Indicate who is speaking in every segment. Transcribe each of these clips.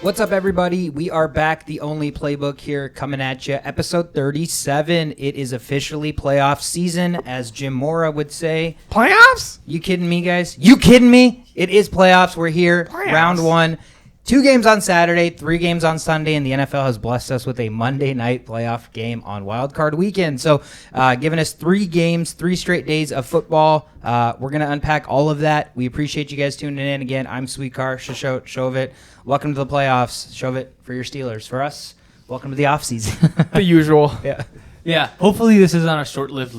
Speaker 1: What's up, everybody? We are back. The Only Playbook here coming at you. Episode 37. It is officially playoff season, as Jim Mora would say.
Speaker 2: Playoffs?
Speaker 1: You kidding me, guys? You kidding me? It is playoffs. We're here.
Speaker 2: Playoffs.
Speaker 1: Round one. 2 games on Saturday, 3 games on Sunday, and the NFL has blessed us with a Monday night playoff game on Wild Card Weekend. So giving us 3 games, 3 straight days of football. We're going to unpack all of that. We appreciate you guys tuning in. Again, I'm Sweetkar Shovit. Welcome to the playoffs. Shovit for your Steelers. For us, welcome to the offseason.
Speaker 2: The usual.
Speaker 3: Yeah. Hopefully this isn't a short-lived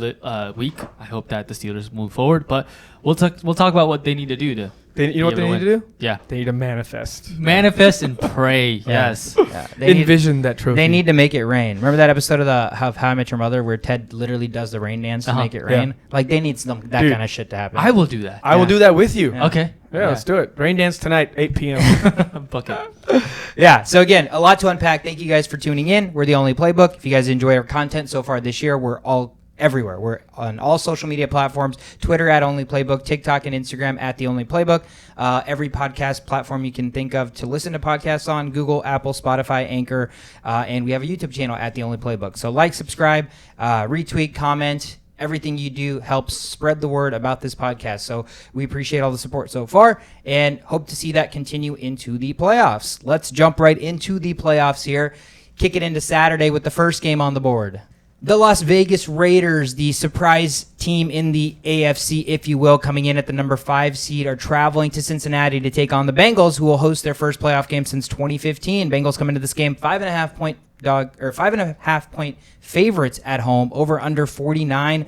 Speaker 3: week. I hope that the Steelers move forward, but we'll talk about what they need to do to.
Speaker 2: You know what they need to do?
Speaker 3: Yeah.
Speaker 2: They need to manifest.
Speaker 3: Manifest and pray. Yes.
Speaker 1: Yeah.
Speaker 2: Envision that trophy.
Speaker 1: They need to make it rain. Remember that episode of How I Met Your Mother where Ted literally does the rain dance to make it rain?
Speaker 2: Yeah.
Speaker 1: Like, they need that kind of shit to happen.
Speaker 3: I will do that.
Speaker 2: I will do that with you.
Speaker 1: Yeah.
Speaker 3: Okay.
Speaker 2: Yeah, let's do it. Rain dance tonight, 8 p.m.
Speaker 3: Bucket.
Speaker 1: Yeah, so again, a lot to unpack. Thank you guys for tuning in. We're The Only Playbook. If you guys enjoy our content so far this year, we're all everywhere. We're on all social media platforms, Twitter at Only Playbook, TikTok and Instagram at The Only Playbook. Every podcast platform you can think of to listen to podcasts on, Google, Apple, Spotify, Anchor, and we have a YouTube channel at The Only Playbook. So like, subscribe, retweet, comment. Everything you do helps spread the word about this podcast. So we appreciate all the support so far and hope to see that continue into the playoffs. Let's jump right into the playoffs here. Kick it into Saturday with the first game on the board. The Las Vegas Raiders, the surprise team in the AFC, if you will, coming in at the number 5 seed, are traveling to Cincinnati to take on the Bengals, who will host their first playoff game since 2015. Bengals come into this game 5.5 point favorites at home, over under 49.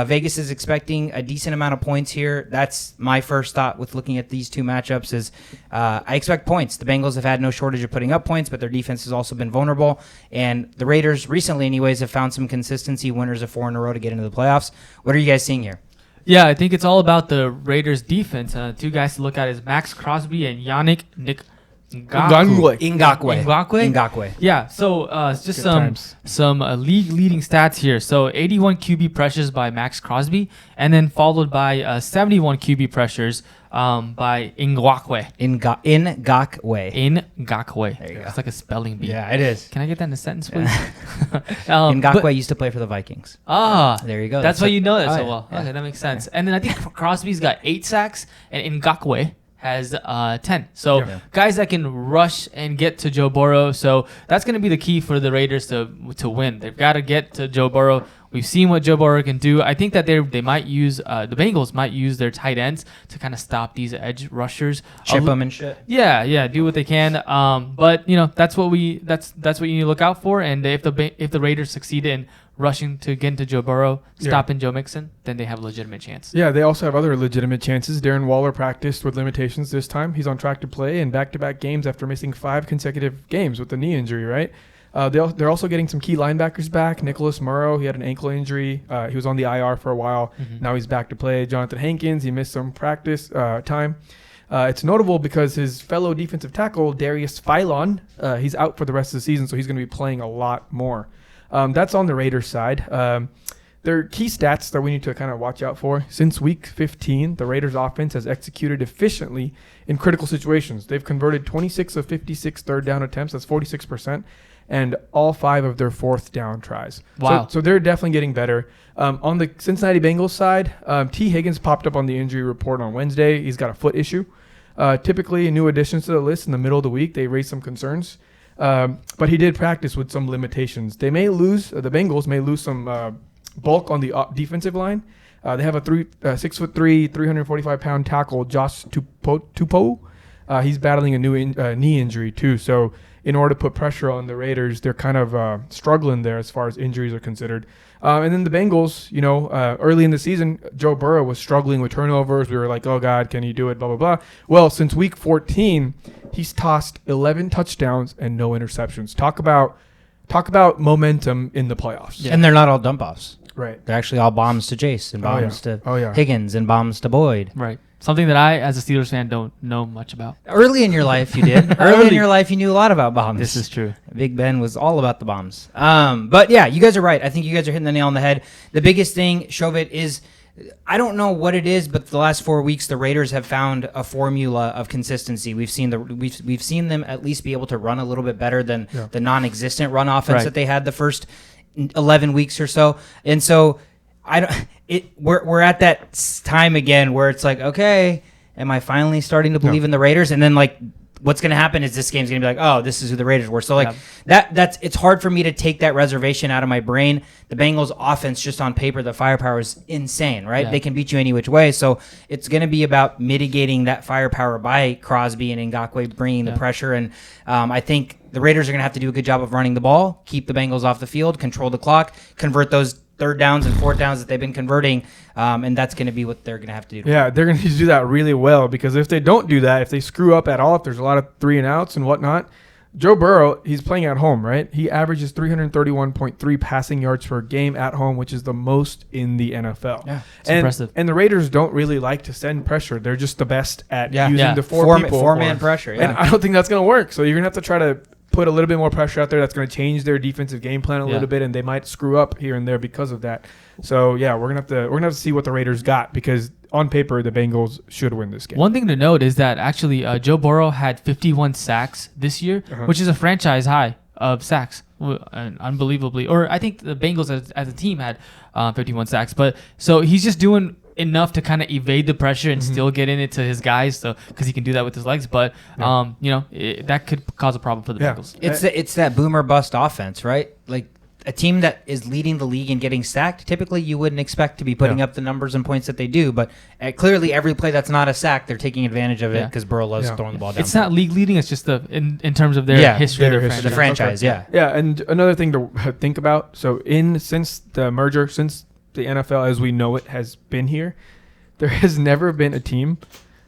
Speaker 1: Vegas is expecting a decent amount of points here. That's my first thought with looking at these two matchups is I expect points. The Bengals have had no shortage of putting up points, but their defense has also been vulnerable. And the Raiders recently anyways have found some consistency, winners of 4 in a row to get into the playoffs. What are you guys seeing here?
Speaker 3: Yeah, I think it's all about the Raiders defense. 2 guys to look at is Max Crosby and Yannick Ngakoue. Yeah, so just some league-leading stats here. So 81 QB pressures by Max Crosby, and then followed by 71 QB pressures by Ngakoue. Ngakoue.
Speaker 1: There you go.
Speaker 3: It's like a spelling bee.
Speaker 1: Yeah, it is.
Speaker 3: Can I get that in a sentence, please?
Speaker 1: Ngakoue used to play for the Vikings. There you go.
Speaker 3: That's why you know that so well.
Speaker 1: Yeah.
Speaker 3: Okay, that makes sense. And then I think Crosby's got 8 sacks, and Ngakoue has 10. So guys that can rush and get to Joe Burrow. So that's going to be the key for the Raiders to win. They've got to get to Joe Burrow. We've seen what Joe Burrow can do. I think that they might use the Bengals might use their tight ends to kind of stop these edge rushers.
Speaker 1: Chip them and shit.
Speaker 3: Yeah, do what they can. But that's what you need to look out for. And if the Raiders succeed in rushing to get into Joe Burrow, stopping Joe Mixon, then they have a legitimate chance.
Speaker 2: Yeah, they also have other legitimate chances. Darren Waller practiced with limitations this time. He's on track to play in back-to-back games after missing 5 consecutive games with the knee injury, right? They're also getting some key linebackers back. Nicholas Morrow, he had an ankle injury. He was on the IR for a while. Mm-hmm. Now he's back to play. Jonathan Hankins, he missed some practice time. It's notable because his fellow defensive tackle, Darius Philon, he's out for the rest of the season, so he's going to be playing a lot more. That's on the Raiders side. There are key stats that we need to kind of watch out for. Since week 15, the Raiders offense has executed efficiently in critical situations. They've converted 26 of 56 third down attempts. That's 46%. And all 5 of their 4th down tries.
Speaker 3: Wow.
Speaker 2: So they're definitely getting better. On the Cincinnati Bengals side, T. Higgins popped up on the injury report on Wednesday. He's got a foot issue. Typically, new additions to the list in the middle of the week, they raise some concerns. But he did practice with some limitations. The Bengals may lose some bulk on the defensive line. They have a 6'3", 345-pound tackle, Josh Tupou. He's battling a new knee injury too. So in order to put pressure on the Raiders, they're kind of struggling there as far as injuries are considered. And then the Bengals, early in the season, Joe Burrow was struggling with turnovers. We were like, oh, God, can he do it, blah, blah, blah. Well, since week 14, he's tossed 11 touchdowns and no interceptions. Talk about momentum in the playoffs.
Speaker 1: Yeah. And they're not all dump-offs.
Speaker 2: Right.
Speaker 1: They're actually all bombs to Jace and bombs to Higgins and bombs to Boyd.
Speaker 3: Right. Something that I, as a Steelers fan, don't know much about.
Speaker 1: Early in your life, you did. Early in your life, you knew a lot about bombs.
Speaker 3: This is true.
Speaker 1: Big Ben was all about the bombs. But yeah, you guys are right. I think you guys are hitting the nail on the head. The biggest thing, Shovit, is I don't know what it is, but the last 4 weeks, the Raiders have found a formula of consistency. We've seen them at least be able to run a little bit better than the non-existent run offense that they had the first 11 weeks or so. And so we're at that time again where it's like, okay, am I finally starting to believe in the Raiders? And then like, what's going to happen is this game's going to be like, oh, this is who the Raiders were. So like it's hard for me to take that reservation out of my brain. The Bengals offense, just on paper, the firepower is insane, right? They can beat you any which way. So it's going to be about mitigating that firepower by Crosby and Ngakoue bringing the pressure. And I think the Raiders are going to have to do a good job of running the ball, keep the Bengals off the field, control the clock, convert those third downs and fourth downs that they've been converting, and that's going to be what they're going to have to do.
Speaker 2: Yeah, they're going to do that really well, because if they don't do that, if they screw up at all, if there's a lot of 3-and-outs and whatnot, Joe Burrow, he's playing at home, right? He averages 331.3 passing yards per game at home, which is the most in the NFL.
Speaker 3: Yeah, it's impressive.
Speaker 2: And the Raiders don't really like to send pressure. They're just the best at using the four-man
Speaker 1: pressure.
Speaker 2: And I don't think that's going to work. So you're going to have to try to put a little bit more pressure out there. That's going to change their defensive game plan a little bit, and they might screw up here and there because of that. So yeah, we're gonna have to see what the Raiders got, because on paper the Bengals should win this game.
Speaker 3: One thing to note is that actually Joe Burrow had 51 sacks this year, which is a franchise high of sacks, unbelievably. Or I think the Bengals as a team had 51 sacks, but so he's just doing enough to kind of evade the pressure and still get in it to his guys, so because he can do that with his legs. But that could cause a problem for the Bengals.
Speaker 1: It's that boomer bust offense, right? Like a team that is leading the league and getting sacked, typically you wouldn't expect to be putting up the numbers and points that they do. But clearly, every play that's not a sack, they're taking advantage of it because Burrow loves throwing the ball down.
Speaker 3: It's not league leading; it's just in terms of their history,
Speaker 1: the franchise.
Speaker 2: Yeah, and another thing to think about. So since the merger, since the NFL as we know it has been here, there has never been a team.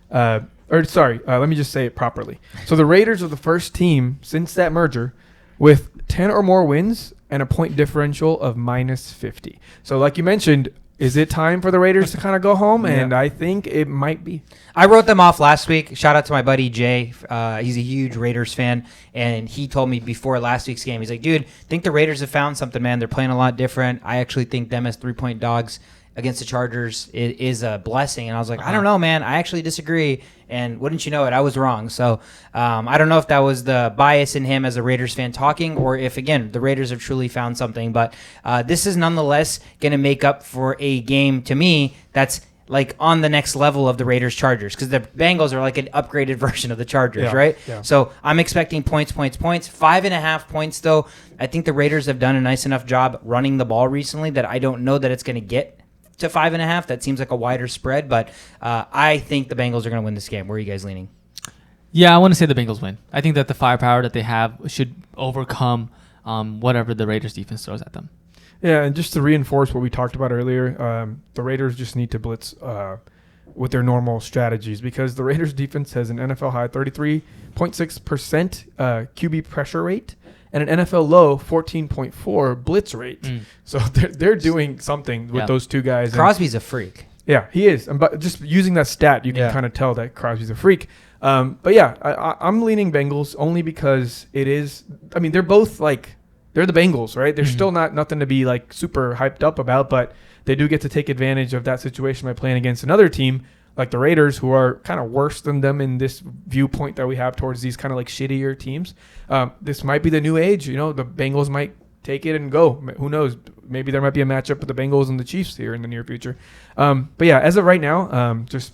Speaker 2: Let me just say it properly. So the Raiders are the first team since that merger with 10 or more wins and a point differential of -50. So like you mentioned, is it time for the Raiders to kind of go home? And I think it might be.
Speaker 1: I wrote them off last week. Shout out to my buddy Jay. He's a huge Raiders fan, and he told me before last week's game, he's like, dude, I think the Raiders have found something, man. They're playing a lot different. I actually think them as 3-point dogs against the Chargers is a blessing. And I was like, I don't know, man. I actually disagree. And wouldn't you know it, I was wrong. So I don't know if that was the bias in him as a Raiders fan talking, or if, again, the Raiders have truly found something. But this is nonetheless going to make up for a game, to me, that's like on the next level of the Raiders-Chargers, because the Bengals are like an upgraded version of the Chargers, right? Yeah. So I'm expecting points. 5.5 points, though. I think the Raiders have done a nice enough job running the ball recently that I don't know that it's going to get to 5.5. That seems like a wider spread, but I think the Bengals are going to win this game. Where are you guys leaning?
Speaker 3: Yeah, I want to say the Bengals win. I think that the firepower that they have should overcome whatever the Raiders defense throws at them.
Speaker 2: Yeah, and just to reinforce what we talked about earlier, the Raiders just need to blitz with their normal strategies, because the Raiders defense has an NFL high 33.6% QB pressure rate and an NFL low 14.4 blitz rate. So they're doing something with those two guys.
Speaker 1: Crosby's a freak.
Speaker 2: Yeah, he is. But just using that stat, you can kind of tell that Crosby's a freak. But yeah, I'm leaning Bengals only because it is. I mean, they're both like, they're the Bengals, right? They're still nothing to be like super hyped up about, but they do get to take advantage of that situation by playing against another team like the Raiders, who are kind of worse than them in this viewpoint that we have towards these kind of like shittier teams. This might be the new age. You know, the Bengals might take it and go. Who knows? Maybe there might be a matchup with the Bengals and the Chiefs here in the near future. But yeah, as of right now, just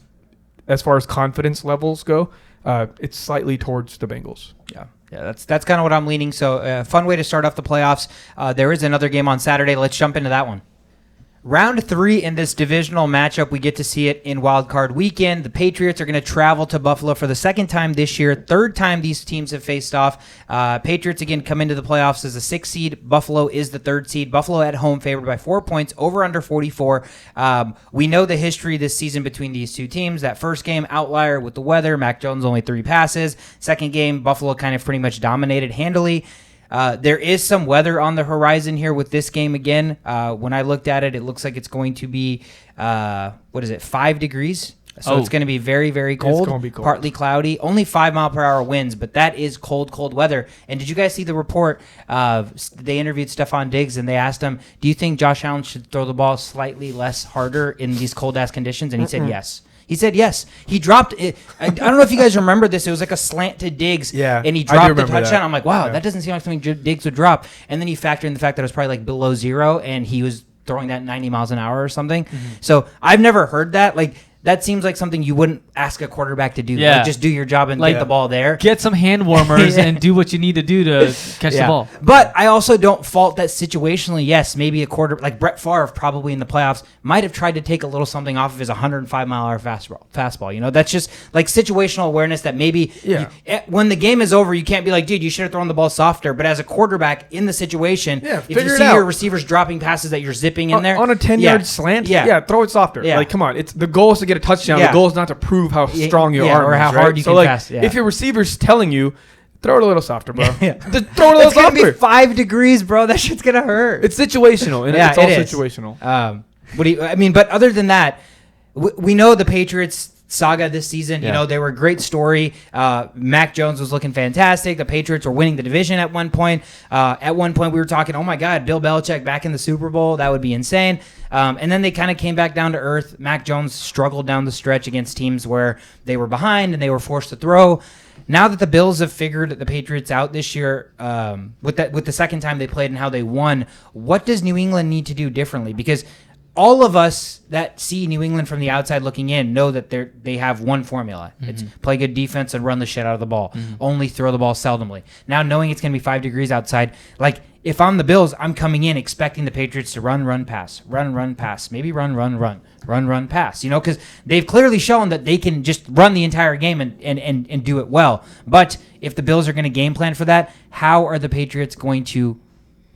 Speaker 2: as far as confidence levels go, it's slightly towards the Bengals.
Speaker 1: Yeah, that's kind of what I'm leaning. So fun way to start off the playoffs. There is another game on Saturday. Let's jump into that one. Round 3 in this divisional matchup, we get to see it in Wild Card Weekend. The Patriots are going to travel to Buffalo for the second time this year. Third time these teams have faced off. Patriots, again, come into the playoffs as a 6th seed. Buffalo is the 3rd seed. Buffalo at home favored by 4 points, over under 44. We know the history this season between these two teams. That first game, outlier with the weather. Mac Jones only 3 passes. Second game, Buffalo kind of pretty much dominated handily. There is some weather on the horizon here with this game again. When I looked at it, it looks like it's going to be, 5 degrees So it's going to be very, very cold.
Speaker 2: It's gonna be cold.
Speaker 1: Partly cloudy. Only 5-mile-per-hour winds, but that is cold, cold weather. And did you guys see the report? They interviewed Stephon Diggs, and they asked him, do you think Josh Allen should throw the ball slightly less harder in these cold-ass conditions? And he said yes. He said yes. He dropped it. I don't know if you guys remember this. It was like a slant to Diggs.
Speaker 2: Yeah,
Speaker 1: and he
Speaker 2: I do
Speaker 1: dropped the
Speaker 2: remember
Speaker 1: touchdown.
Speaker 2: that.
Speaker 1: I'm like, wow, that doesn't seem like something Diggs would drop. And then you factor in the fact that it was probably like below zero, and he was throwing that 90 miles an hour or something. So I've never heard that. Like, that seems like something you wouldn't ask a quarterback to do.
Speaker 3: Yeah.
Speaker 1: Like, just do your job and get the ball there.
Speaker 3: Get some hand warmers and do what you need to do to catch the ball.
Speaker 1: But I also don't fault that situationally. Yes, maybe a quarter like Brett Favre probably in the playoffs might have tried to take a little something off of his 105-mile-an-hour fastball. You know, that's just like situational awareness that maybe when the game is over, you can't be like, dude, you should have thrown the ball softer. But as a quarterback in the situation, if you see your receivers dropping passes that you're zipping in there
Speaker 2: on a 10-yard slant, throw it softer. Like, come on, it's the goal is to get a touchdown. The goal is not to prove how strong your arm
Speaker 1: or
Speaker 2: is,
Speaker 1: how
Speaker 2: right?
Speaker 1: hard you can pass.
Speaker 2: If your receiver's telling you, throw it a little softer, bro. Just throw it a little
Speaker 1: it's
Speaker 2: softer.
Speaker 1: It's gonna be 5 degrees, bro. That shit's gonna hurt.
Speaker 2: It's situational, and it's all situational.
Speaker 1: What do you? I mean, but other than that, we know the Patriots saga this season. You know, they were a great story. Mac Jones was looking fantastic. The Patriots were winning the division at one point. At one point, we were talking, oh my God, Bill Belichick back in the Super Bowl. That would be insane. And then they kind of came back down to earth. Mac Jones struggled down the stretch against teams where they were behind and they were forced to throw. Now that the Bills have figured the Patriots out this year, with the second time they played and how they won, what does New England need to do differently? Because all of us that see New England from the outside looking in know that they have one formula. It's play good defense and run the shit out of the ball. Only throw the ball seldomly. Now, knowing it's going to be 5 degrees outside, like, if I'm the Bills, I'm coming in expecting the Patriots to run, pass, run, pass, maybe run, pass, you know, because they've clearly shown that they can just run the entire game and do it well. But if the Bills are going to game plan for that, how are the Patriots going to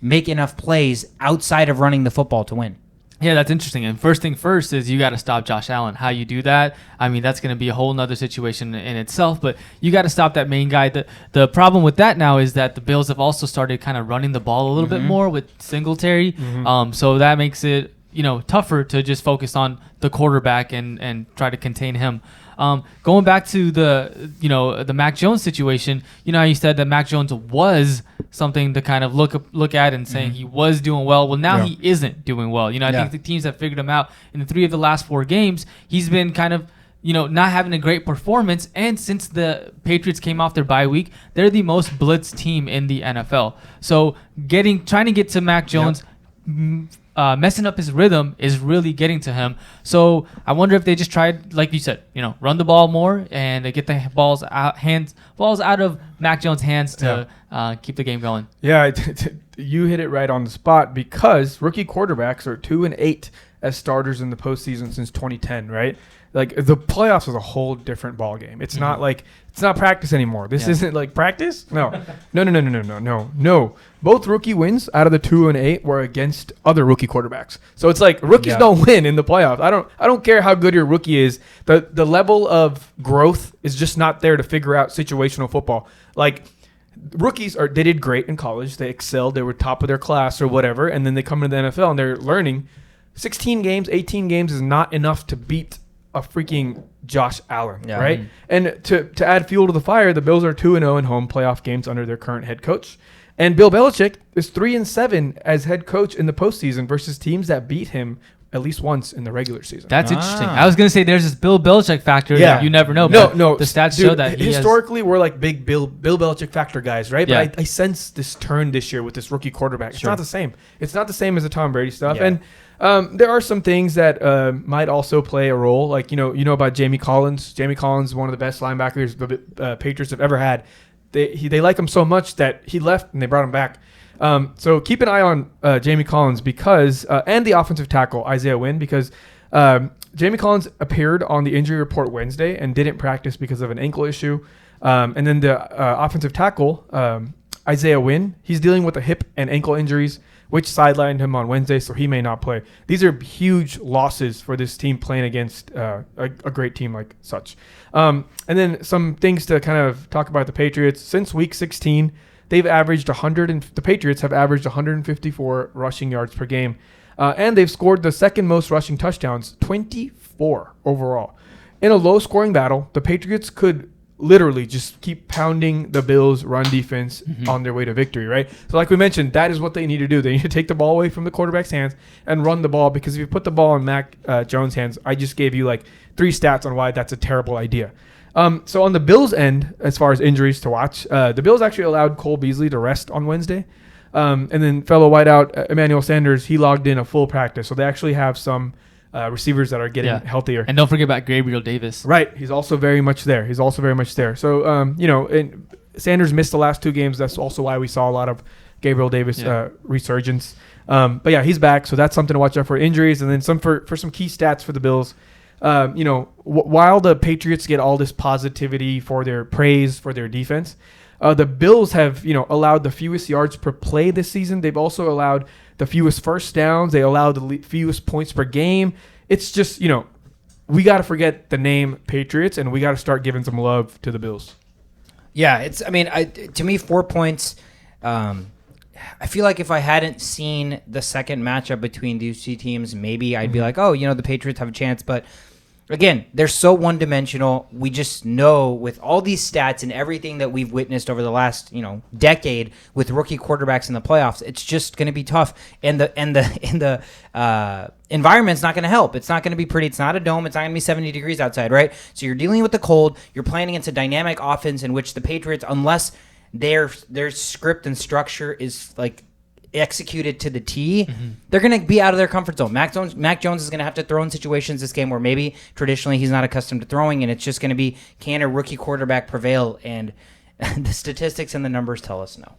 Speaker 1: make enough plays outside of running the football to win?
Speaker 3: Yeah, that's interesting. And first thing first is you got to stop Josh Allen. How you do that, I mean, that's going to be a whole nother situation in itself, but you got to stop that main guy. The problem with that now is that the Bills have also started kind of running the ball a little bit more with Singletary. So that makes it, you know, tougher to just focus on the quarterback and try to contain him. Going back to the Mac Jones situation, you know how you said that Mac Jones was something to kind of look at and saying he was doing well. Well, now he isn't doing well. You know, I think the teams have figured him out in the 3 of the last 4 games. He's been kind of, you know, not having a great performance. And since the Patriots came off their bye week, they're the most blitz team in the NFL. So trying to get to Mac Jones, messing up his rhythm is really getting to him. So I wonder if they just tried, like you said, you know, run the ball more and get the balls out of Mac Jones' hands to keep the game going.
Speaker 2: Yeah, you hit it right on the spot because rookie quarterbacks are 2-8 as starters in the postseason since 2010, right? Like, the playoffs is a whole different ball game. It's not like it's not practice anymore. This isn't like practice. No. Both rookie wins out of the 2-8 were against other rookie quarterbacks. So it's like rookies don't win in the playoffs. I don't care how good your rookie is. The level of growth is just not there to figure out situational football. Like, rookies they did great in college. They excelled. They were top of their class or whatever. And then they come into the NFL and they're learning. 16 games, 18 games is not enough to beat a freaking Josh Allen, right? And to add fuel to the fire, the Bills are 2-0 in home playoff games under their current head coach. And Bill Belichick is 3-7 as head coach in the postseason versus teams that beat him at least once in the regular season.
Speaker 3: That's interesting. I was going to say there's this Bill Belichick factor that you never know.
Speaker 2: No.
Speaker 3: The stats show that
Speaker 2: historically we're like big Bill Belichick factor guys, right?
Speaker 3: Yeah.
Speaker 2: But I sense this turn this year with this rookie quarterback. It's not the same. It's not the same as the Tom Brady stuff.
Speaker 1: Yeah.
Speaker 2: And there are some things that might also play a role. Like, you know about Jamie Collins. Jamie Collins is one of the best linebackers the Patriots have ever had. They like him so much that he left and they brought him back. So keep an eye on Jamie Collins because and the offensive tackle Isaiah Wynn because Jamie Collins appeared on the injury report Wednesday and didn't practice because of an ankle issue. And then the offensive tackle Isaiah Wynn, he's dealing with a hip and ankle injuries, which sidelined him on Wednesday, so he may not play. These are huge losses for this team playing against a great team like such. And then some things to kind of talk about the Patriots. Since Week 16, they've averaged the Patriots have averaged 154 rushing yards per game, and they've scored the second most rushing touchdowns, 24 overall. in a low-scoring battle, the Patriots could literally just keep pounding the Bills' run defense on their way to victory, right? So like we mentioned, that is what they need to do. They need to take the ball away from the quarterback's hands and run the ball, because if you put the ball in Mac Jones' hands, I just gave you like 3 stats on why that's a terrible idea. So on the Bills' end, as far as injuries to watch, the Bills actually allowed Cole Beasley to rest on Wednesday. And then fellow wideout Emmanuel Sanders, he logged in a full practice. So they actually have some receivers that are getting healthier.
Speaker 3: And don't forget about Gabriel Davis.
Speaker 2: Right. He's also very much there. So, and Sanders missed the last 2 games. That's also why we saw a lot of Gabriel Davis resurgence. But yeah, he's back. So that's something to watch out for injuries. And then for some key stats for the Bills. While the Patriots get all this positivity for their praise for their defense, the Bills have, allowed the fewest yards per play this season. They've also allowed the fewest first downs. They allowed the fewest points per game. It's just, we got to forget the name Patriots, and we got to start giving some love to the Bills.
Speaker 1: Yeah, to me, 4 points. I feel like if I hadn't seen the second matchup between these 2 teams, maybe I'd be like, oh, the Patriots have a chance. But again, they're so one-dimensional. We just know with all these stats and everything that we've witnessed over the last, decade with rookie quarterbacks in the playoffs, it's just going to be tough. And the environment's not going to help. It's not going to be pretty. It's not a dome. It's not going to be 70 degrees outside, right? So you're dealing with the cold. You're playing against a dynamic offense in which the Patriots, unless their script and structure is like executed to the T, they're going to be out of their comfort zone. Mac Jones is going to have to throw in situations this game where maybe traditionally he's not accustomed to throwing, and it's just going to be, can a rookie quarterback prevail? And the statistics and the numbers tell us no.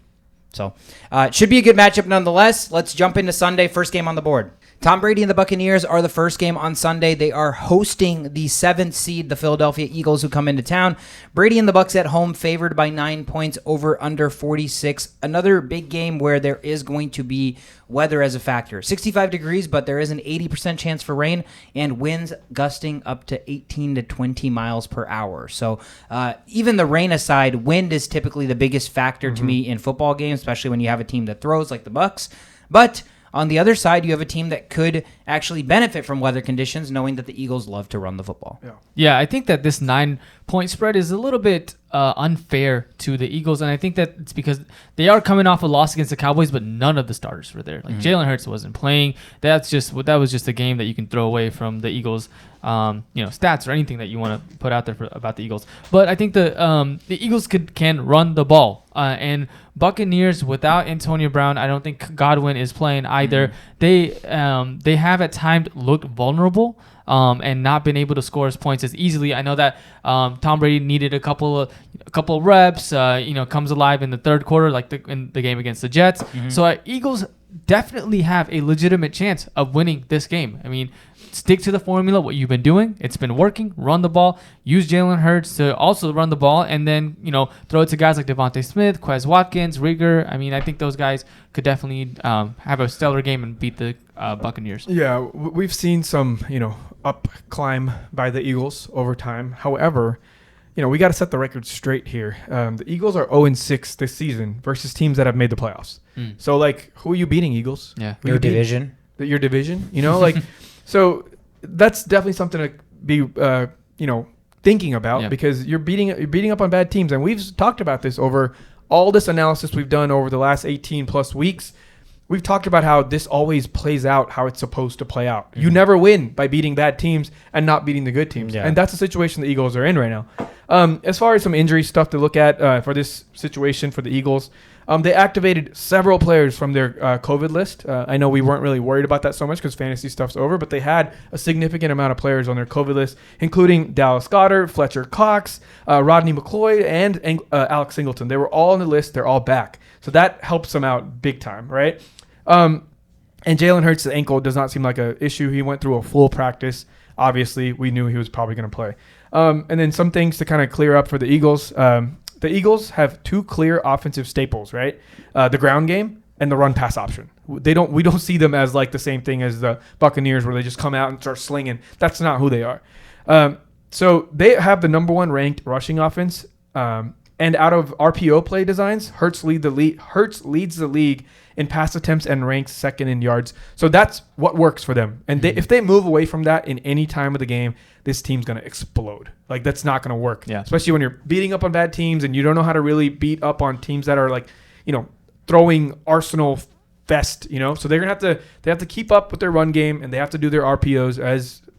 Speaker 1: So it should be a good matchup nonetheless. Let's jump into Sunday. First game on the board. Tom Brady and the Buccaneers are the first game on Sunday. They are hosting the 7th seed, the Philadelphia Eagles, who come into town. Brady and the Bucs at home, favored by 9 points, over under 46. Another big game where there is going to be weather as a factor. 65 degrees, but there is an 80% chance for rain, and winds gusting up to 18 to 20 miles per hour. So even the rain aside, wind is typically the biggest factor to me in football games, especially when you have a team that throws like the Bucs. But on the other side, you have a team that could actually benefit from weather conditions, knowing that the Eagles love to run the football.
Speaker 3: Yeah, I think that this 9-point spread is a little bit unfair to the Eagles, and I think that it's because they are coming off a loss against the Cowboys, but none of the starters were there. Like Jalen Hurts wasn't playing. That was just a game that you can throw away from the Eagles, stats or anything that you want to put out there about the Eagles. But I think the Eagles can run the ball, and Buccaneers without Antonio Brown, I don't think Godwin is playing either. They have at times looked vulnerable. And not been able to score his points as easily. I know that Tom Brady needed a couple reps. Comes alive in the third quarter, like in the game against the Jets. So Eagles definitely have a legitimate chance of winning this game. I mean, stick to the formula, what you've been doing. It's been working. Run the ball. Use Jalen Hurts to also run the ball, and then throw it to guys like Devontae Smith, Quez Watkins, Rieger. I mean, I think those guys could definitely have a stellar game and beat the Buccaneers.
Speaker 2: Yeah, we've seen some up climb by the Eagles over time. However, we got to set the record straight here. The Eagles are 0-6 this season versus teams that have made the playoffs. So, who are you beating, Eagles?
Speaker 3: Yeah,
Speaker 1: your division.
Speaker 2: Your division. So that's definitely something to be, thinking about, because you're beating up on bad teams, and we've talked about this over all this analysis we've done over the last 18 plus weeks. We've talked about how this always plays out how it's supposed to play out. You never win by beating bad teams and not beating the good teams. And that's the situation the Eagles are in right now. As far as some injury stuff to look at for this situation for the Eagles, they activated several players from their COVID list. I know we weren't really worried about that so much because fantasy stuff's over, but they had a significant amount of players on their COVID list, including Dallas Goedert, Fletcher Cox, Rodney McLeod, and Alex Singleton. They were all on the list. They're all back. So that helps them out big time, right? And Jalen Hurts' ankle does not seem like an issue. He went through a full practice. Obviously, we knew he was probably going to play. And then some things to kind of clear up for the Eagles. The Eagles have 2 clear offensive staples, right? The ground game and the run-pass option. We don't see them as like the same thing as the Buccaneers where they just come out and start slinging. That's not who they are. So they have the number 1 ranked rushing offense And out of RPO play designs, Hurts leads the league in pass attempts and ranks second in yards. So that's what works for them. And if they move away from that in any time of the game, this team's going to explode. Like, that's not going to work.
Speaker 3: Yeah.
Speaker 2: Especially when you're beating up on bad teams and you don't know how to really beat up on teams that are like, throwing Arsenal fest, So they're going to have to keep up with their run game, and they have to do their RPOs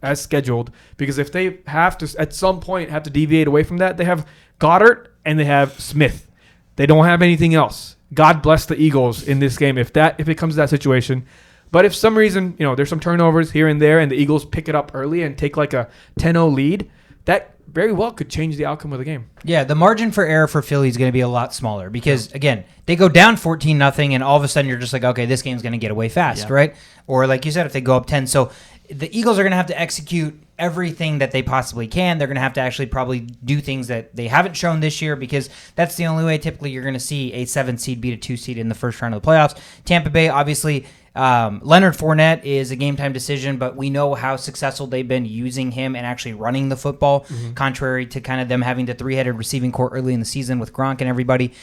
Speaker 2: as scheduled, because if they have to at some point have to deviate away from that, they have Goddard and they have Smith. They don't have anything else. God bless the Eagles in this game if it comes to that situation. But if some reason, there's some turnovers here and there and the Eagles pick it up early and take like a 10-0 lead, that very well could change the outcome of the game.
Speaker 1: Yeah, the margin for error for Philly is going to be a lot smaller because, again, they go down 14-0 and all of a sudden you're just like, okay, this game's going to get away fast, right? Or like you said, if they go up 10. So the Eagles are going to have to execute everything that they possibly can. They're going to have to actually probably do things that they haven't shown this year, because that's the only way typically you're going to see a 7 seed beat a 2 seed in the first round of the playoffs. Tampa Bay, obviously, Leonard Fournette is a game-time decision, but we know how successful they've been using him and actually running the football, contrary to kind of them having the three-headed receiving core early in the season with Gronk and everybody.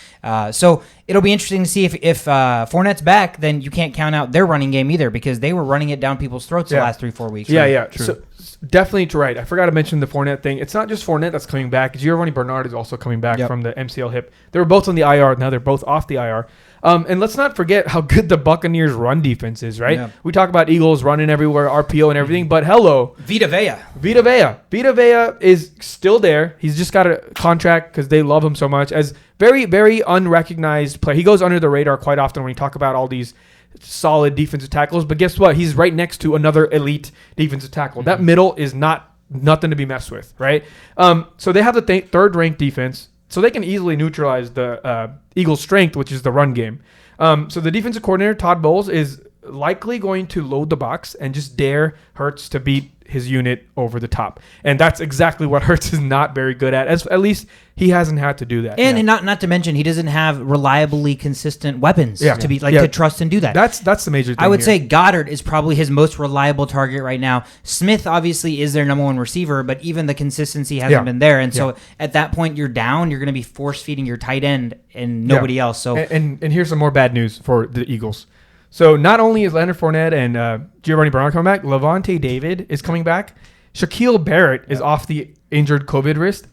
Speaker 1: So it'll be interesting to see if Fournette's back, then you can't count out their running game either, because they were running it down people's throats the last 3-4 weeks.
Speaker 2: Yeah,
Speaker 1: right?
Speaker 2: yeah.
Speaker 3: True.
Speaker 2: So definitely right. I forgot to mention the Fournette thing. It's not just Fournette that's coming back. Giovanni Bernard is also coming back from the MCL hip. They were both on the IR. Now they're both off the IR. And let's not forget how good the Buccaneers' run defense is, right? Yeah. We talk about Eagles running everywhere, RPO and everything, but hello.
Speaker 1: Vita Vea.
Speaker 2: Vita Vea is still there. He's just got a contract because they love him so much as very, very unrecognized player. He goes under the radar quite often when we talk about all these solid defensive tackles, but guess what? He's right next to another elite defensive tackle. That middle is nothing to be messed with, right? So they have the third-ranked defense, so they can easily neutralize the Eagles' strength, which is the run game. So the defensive coordinator, Todd Bowles, is likely going to load the box and just dare Hurts to beat his unit over the top. And that's exactly what Hurts is not very good at. At least he hasn't had to do that.
Speaker 1: And not to mention, he doesn't have reliably consistent weapons to be to trust and do that.
Speaker 2: That's the major thing.
Speaker 1: I would say Goddard is probably his most reliable target right now. Smith obviously is their number one receiver, but even the consistency hasn't been there. And so at that point, you're down. You're going to be force feeding your tight end and nobody else. So
Speaker 2: and here's some more bad news for the Eagles. So not only is Leonard Fournette and Giovanni Bernard coming back, Levante David is coming back. Shaquille Barrett is off the injured COVID list,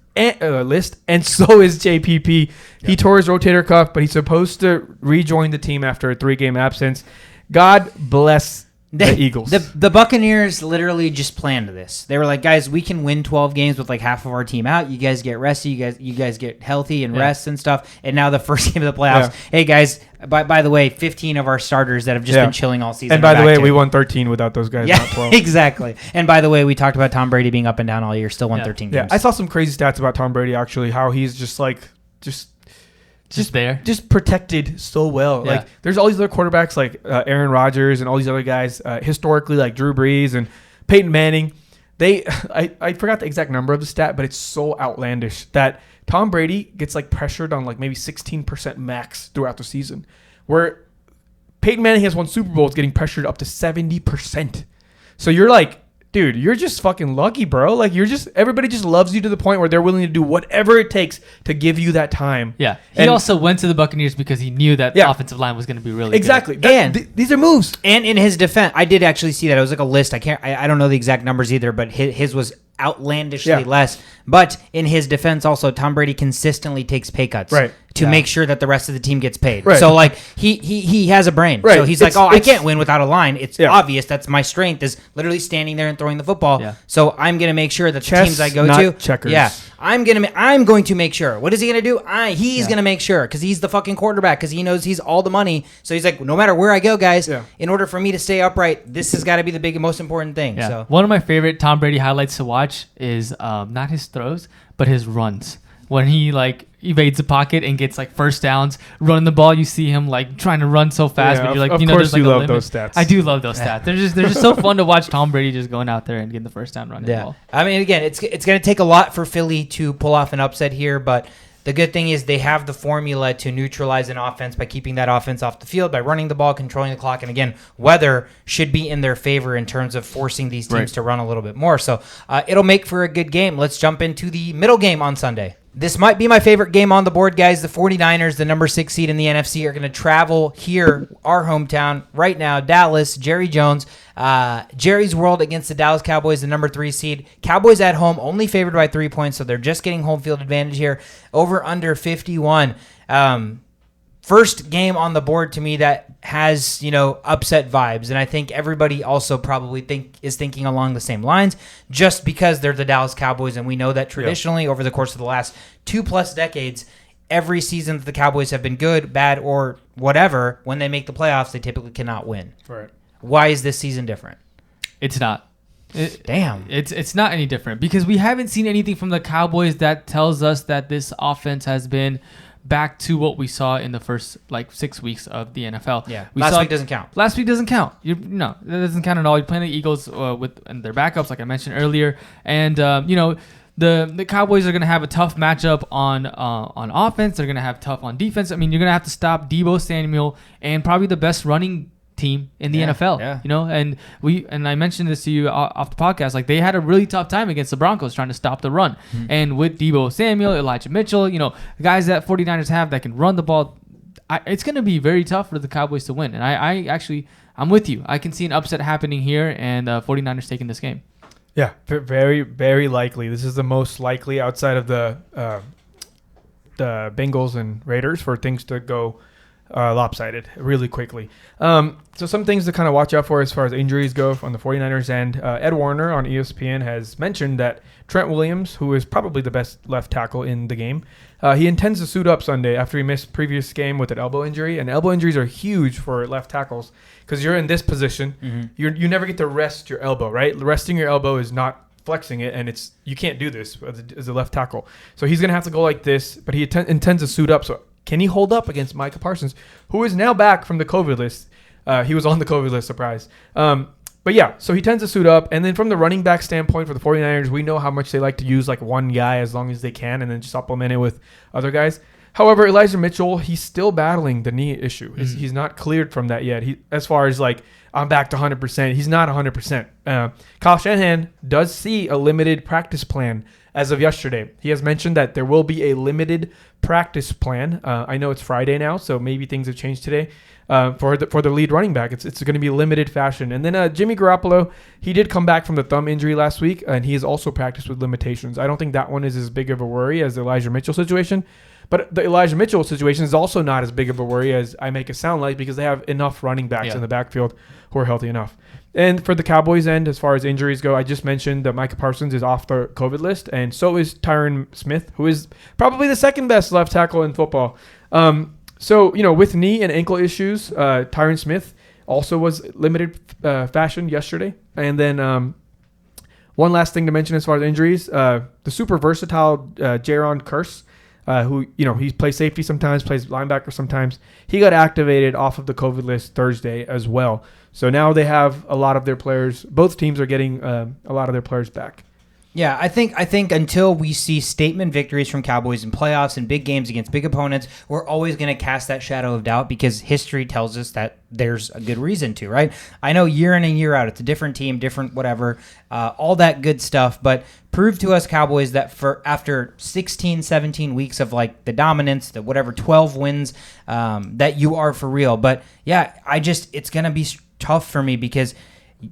Speaker 2: and so is JPP. Yep. He tore his rotator cuff, but he's supposed to rejoin the team after a 3-game absence. God bless the Eagles.
Speaker 1: The Buccaneers literally just planned this. They were like, guys, we can win 12 games with like half of our team out. You guys get rested. You guys get healthy and rest and stuff. And now the first game of the playoffs. Hey guys, by the way, 15 of our starters that have just been chilling all season.
Speaker 2: And by the way, we won 13 without those guys. Not 12.
Speaker 1: Exactly. And by the way, we talked about Tom Brady being up and down all year. Still won 13 games.
Speaker 2: I saw some crazy stats about Tom Brady actually. How he's just there, just protected so well. Like there's all these other quarterbacks like Aaron Rodgers and all these other guys historically like Drew Brees and Peyton Manning. I forgot the exact number of the stat, but it's so outlandish that Tom Brady gets like pressured on like maybe 16% max throughout the season, where Peyton Manning has won Super Bowls getting pressured up to 70%. So you're like, dude, you're just fucking lucky, bro. Like everybody just loves you to the point where they're willing to do whatever it takes to give you that time.
Speaker 3: Yeah. He also went to the Buccaneers because he knew that the offensive line was going to be really
Speaker 2: good.
Speaker 1: These are moves. And in his defense, I did actually see that. It was like a list. I don't know the exact numbers either, but his was outlandishly less. But in his defense also, Tom Brady consistently takes pay cuts to make sure that the rest of the team gets paid. Right. So like he has a brain. Right. So he's like, I can't win without a line. It's obvious. That's my strength, is literally standing there and throwing the football. Yeah. So I'm going to make sure that the teams I go to.
Speaker 2: Checkers.
Speaker 1: Yeah. I'm going to make sure. What is he going to do? He's going to make sure, because he's the fucking quarterback, because he knows he's all the money. So he's like, no matter where I go, guys, in order for me to stay upright, this has got to be the big and most important thing.
Speaker 3: Yeah.
Speaker 1: So
Speaker 3: one of my favorite Tom Brady highlights to watch is not his throws, but his runs. When he like evades the pocket and gets like first downs, running the ball, you see him like trying to run so fast, but you're like,
Speaker 2: of course
Speaker 3: there's like
Speaker 2: you
Speaker 3: a
Speaker 2: love
Speaker 3: limit.
Speaker 2: those stats.
Speaker 3: I do love those stats. They're just so fun to watch Tom Brady just going out there and getting the first down running the ball.
Speaker 1: I mean, again, it's going to take a lot for Philly to pull off an upset here, but the good thing is they have the formula to neutralize an offense by keeping that offense off the field, by running the ball, controlling the clock. And again, weather should be in their favor in terms of forcing these teams to run a little bit more. So it'll make for a good game. Let's jump into the middle game on Sunday. This might be my favorite game on the board, guys. The 49ers, the number 6 seed in the NFC, are going to travel here, our hometown, right now, Dallas, Jerry Jones, Jerry's World against the Dallas Cowboys, the number 3 seed. Cowboys at home, only favored by 3 points, so they're just getting home field advantage here. Over under 51. First game on the board to me that has, upset vibes. And I think everybody also probably is thinking along the same lines just because they're the Dallas Cowboys. And we know that traditionally over the course of the last 2+ decades, every season that the Cowboys have been good, bad, or whatever, when they make the playoffs, they typically cannot win.
Speaker 2: Right.
Speaker 1: Why is this season different?
Speaker 3: It's not.
Speaker 1: Damn.
Speaker 3: It's not any different because we haven't seen anything from the Cowboys that tells us that this offense has been back to what we saw in the first 6 weeks of the NFL.
Speaker 1: Yeah, last week doesn't count.
Speaker 3: Last week doesn't count. No, it doesn't count at all. You're playing the Eagles and their backups, like I mentioned earlier, and the Cowboys are going to have a tough matchup on offense. They're going to have tough on defense. I mean, you're going to have to stop Deebo Samuel and probably the best running team in the NFL. Yeah. And I mentioned this to you off the podcast, they had a really tough time against the Broncos trying to stop the run. Mm-hmm. And with Deebo Samuel, Elijah Mitchell, guys that 49ers have that can run the ball, it's going to be very tough for the Cowboys to win. And I'm with you. I can see an upset happening here and 49ers taking this game.
Speaker 2: Yeah, very, very likely. This is the most likely outside of the Bengals and Raiders for things to go lopsided really quickly. So some things to kind of watch out for as far as injuries go on the 49ers end. Ed Warner on ESPN has mentioned that Trent Williams, who is probably the best left tackle in the game, he intends to suit up Sunday after he missed previous game with an elbow injury. And elbow injuries are huge for left tackles because you're in this position. Mm-hmm. You never get to rest your elbow, right? Resting your elbow is not flexing it, and you can't do this as a left tackle. So he's going to have to go like this, but he intends to suit up. So can he hold up against Micah Parsons, who is now back from the COVID list? He was on the COVID list, surprise. But yeah, so he tends to suit up. And then from the running back standpoint for the 49ers, we know how much they like to use one guy as long as they can and then supplement it with other guys. However, Elijah Mitchell, he's still battling the knee issue. Mm-hmm. He's not cleared from that yet. As far as I'm back to 100%, he's not 100%. Kyle Shanahan does see a limited practice plan as of yesterday. He has mentioned that there will be a limited practice plan. I know it's Friday now, so maybe things have changed today. For the lead running back, it's going to be limited fashion. And then Jimmy Garoppolo, he did come back from the thumb injury last week, and he has also practiced with limitations. I don't think that one is as big of a worry as the Elijah Mitchell situation. But the Elijah Mitchell situation is also not as big of a worry as I make it sound like because they have enough running backs in the backfield who are healthy enough. And for the Cowboys end, as far as injuries go, I just mentioned that Micah Parsons is off the COVID list, and so is Tyron Smith, who is probably the second best left tackle in football. So, with knee and ankle issues, Tyron Smith also was limited fashion yesterday. And then one last thing to mention as far as injuries, the super versatile Jaron Kearse, who, he plays safety sometimes, plays linebacker sometimes. He got activated off of the COVID list Thursday as well. So now they have a lot of their players. Both teams are getting a lot of their players back.
Speaker 1: Yeah, I think until we see statement victories from Cowboys in playoffs and big games against big opponents, we're always going to cast that shadow of doubt because history tells us that there's a good reason to, right? I know year in and year out, it's a different team, different whatever, all that good stuff, but prove to us Cowboys that after 16, 17 weeks of the dominance, the whatever 12 wins, that you are for real. But yeah, it's going to be tough for me because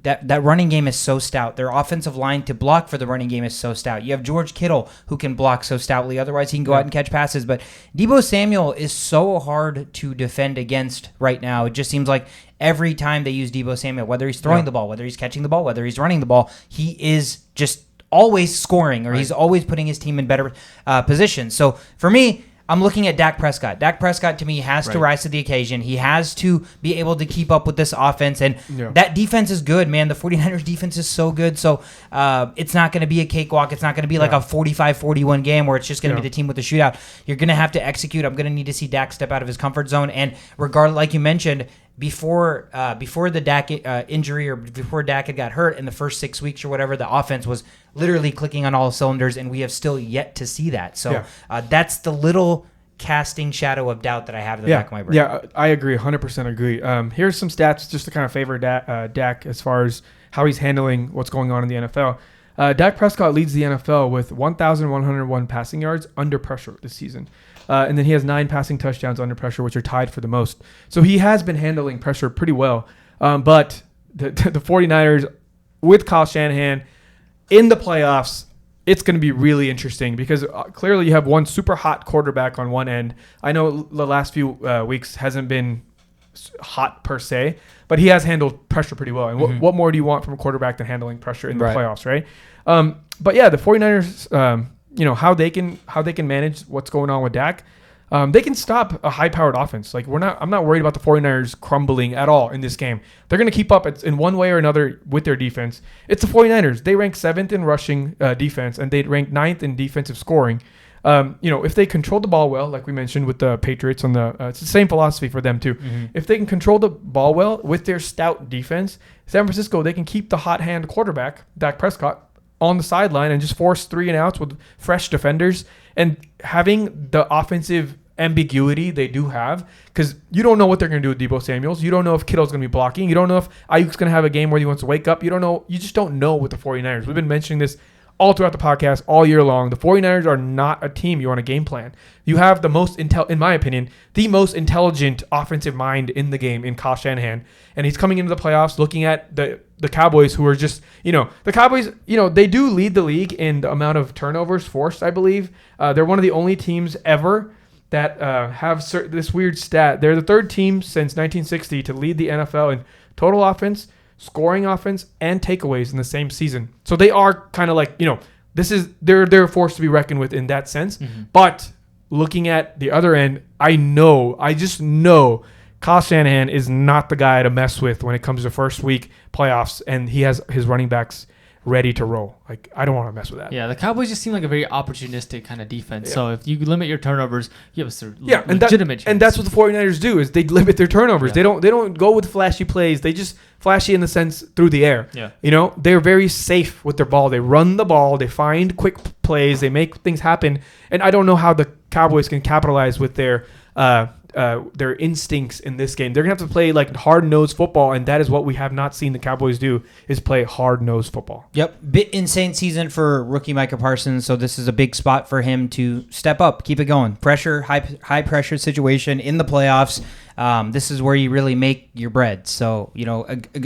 Speaker 1: that running game is so stout. Their offensive line to block for the running game is so stout. You have George Kittle who can block so stoutly. Otherwise, he can go out and catch passes. But Deebo Samuel is so hard to defend against right now. It just seems like every time they use Deebo Samuel, whether he's throwing the ball, whether he's catching the ball, whether he's running the ball, he is just always scoring or he's always putting his team in better positions. So for me, I'm looking at Dak Prescott. Dak Prescott, to me, has to rise to the occasion. He has to be able to keep up with this offense. And that defense is good, man. The 49ers defense is so good. So it's not going to be a cakewalk. It's not going to be like a 45-41 game where it's just going to be the team with the shootout. You're going to have to execute. I'm going to need to see Dak step out of his comfort zone. And regardless, like you mentioned, before the Dak injury or before Dak had got hurt in the first 6 weeks or whatever, the offense was literally clicking on all cylinders, and we have still yet to see that. So that's the little casting shadow of doubt that I have in the back of my brain.
Speaker 2: Yeah, I agree, 100% agree. Here's some stats just to kind of favor Dak as far as how he's handling what's going on in the NFL. Dak Prescott leads the NFL with 1,101 passing yards under pressure this season. And then he has 9 passing touchdowns under pressure, which are tied for the most. So he has been handling pressure pretty well. But the 49ers with Kyle Shanahan in the playoffs, it's going to be really interesting because clearly you have one super hot quarterback on one end. I know the last few weeks hasn't been hot per se, but he has handled pressure pretty well. And what more do you want from a quarterback than handling pressure in the playoffs, right? But yeah, the 49ers, how they can manage what's going on with Dak. They can stop a high-powered offense. Like I'm not worried about the 49ers crumbling at all in this game. They're going to keep up in one way or another with their defense. It's the 49ers. They rank 7th in rushing defense, and they rank 9th in defensive scoring. If they control the ball well, like we mentioned with the Patriots on it's the same philosophy for them too. If they can control the ball well with their stout defense, San Francisco, they can keep the hot hand quarterback, Dak Prescott, on the sideline and just force 3 and outs with fresh defenders and having the offensive ambiguity they do have, because you don't know what they're going to do with Deebo Samuels. You don't know if Kittle's going to be blocking. You don't know if Ayuk's going to have a game where he wants to wake up. You don't know. You just don't know with the 49ers. We've been mentioning this all throughout the podcast all year long. The 49ers are not a team you want a game plan. You have the most, in my opinion, the most intelligent offensive mind in the game in Kyle Shanahan. And he's coming into the playoffs looking at the Cowboys, who are just, the Cowboys, they do lead the league in the amount of turnovers forced, I believe. They're one of the only teams ever that have this weird stat. They're the 3rd team since 1960 to lead the NFL in total offense, scoring offense, and takeaways in the same season. So they are kind of like, they're a force to be reckoned with in that sense. But looking at the other end, I just know Kyle Shanahan is not the guy to mess with when it comes to first week playoffs, and he has his running backs ready to roll. Like, I don't want to mess with that.
Speaker 3: Yeah, the Cowboys just seem like a very opportunistic kind of defense. Yeah. So if you limit your turnovers, you have a legitimate chance.
Speaker 2: And that's what the 49ers do, is they limit their turnovers. Yeah. They don't go with flashy plays. They just flashy in the sense through the air. Yeah. They're very safe with their ball. They run the ball. They find quick plays. They make things happen. And I don't know how the Cowboys can capitalize with their instincts in this game. They're going to have to play like hard-nosed football, and that is what we have not seen the Cowboys do, is play hard-nosed football.
Speaker 1: Yep. Bit insane season for rookie Micah Parsons, so this is a big spot for him to step up, keep it going. Pressure, high-pressure situation in the playoffs. This is where you really make your bread. So,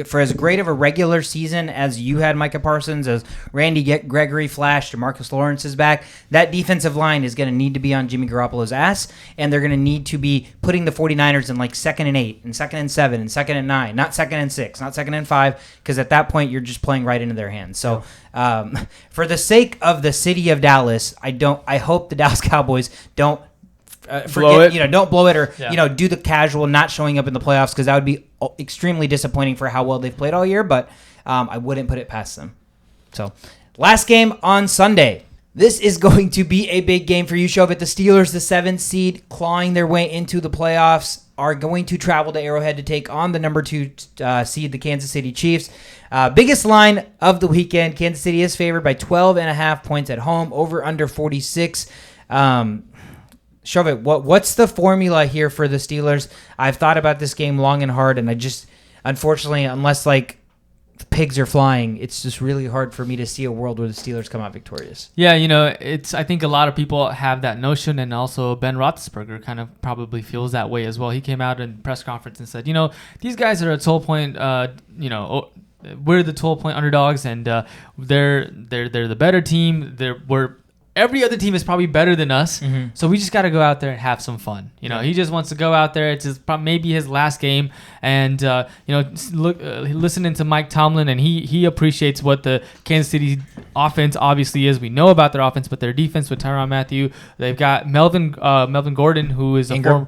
Speaker 1: for as great of a regular season as you had, Micah Parsons, as Randy Gregory flashed, or Marcus Lawrence is back, that defensive line is going to need to be on Jimmy Garoppolo's ass, and they're going to need to be putting the 49ers in like 2nd and 8, and 2nd and 7, and 2nd and 9, not 2nd and 6, not 2nd and 5, because at that point you're just playing right into their hands. So, for the sake of the city of Dallas, I hope the Dallas Cowboys don't don't blow it, or do the casual not showing up in the playoffs, because that would be extremely disappointing for how well they've played all year. But I wouldn't put it past them. So, last game on Sunday. This is going to be a big game for you, Shovit. The Steelers, the 7th seed, clawing their way into the playoffs, are going to travel to Arrowhead to take on the number 2 seed, the Kansas City Chiefs. Biggest line of the weekend. Kansas City is favored by 12.5 points at home, over under 46. Shovit, what's the formula here for the Steelers? I've thought about this game long and hard, and I just, unfortunately, unless like pigs are flying, it's just really hard for me to see a world where the Steelers come out victorious.
Speaker 3: Yeah, I think a lot of people have that notion, and also Ben Roethlisberger kind of probably feels that way as well. He came out in press conference and said, these guys are a total point, we're the total point underdogs, and they're the better team. Every other team is probably better than us, so we just got to go out there and have some fun. He just wants to go out there. It's maybe his last game, and listening to Mike Tomlin, and he appreciates what the Kansas City offense obviously is. We know about their offense, but their defense with Tyrann Mathieu, they've got Melvin Gordon, who is Melvin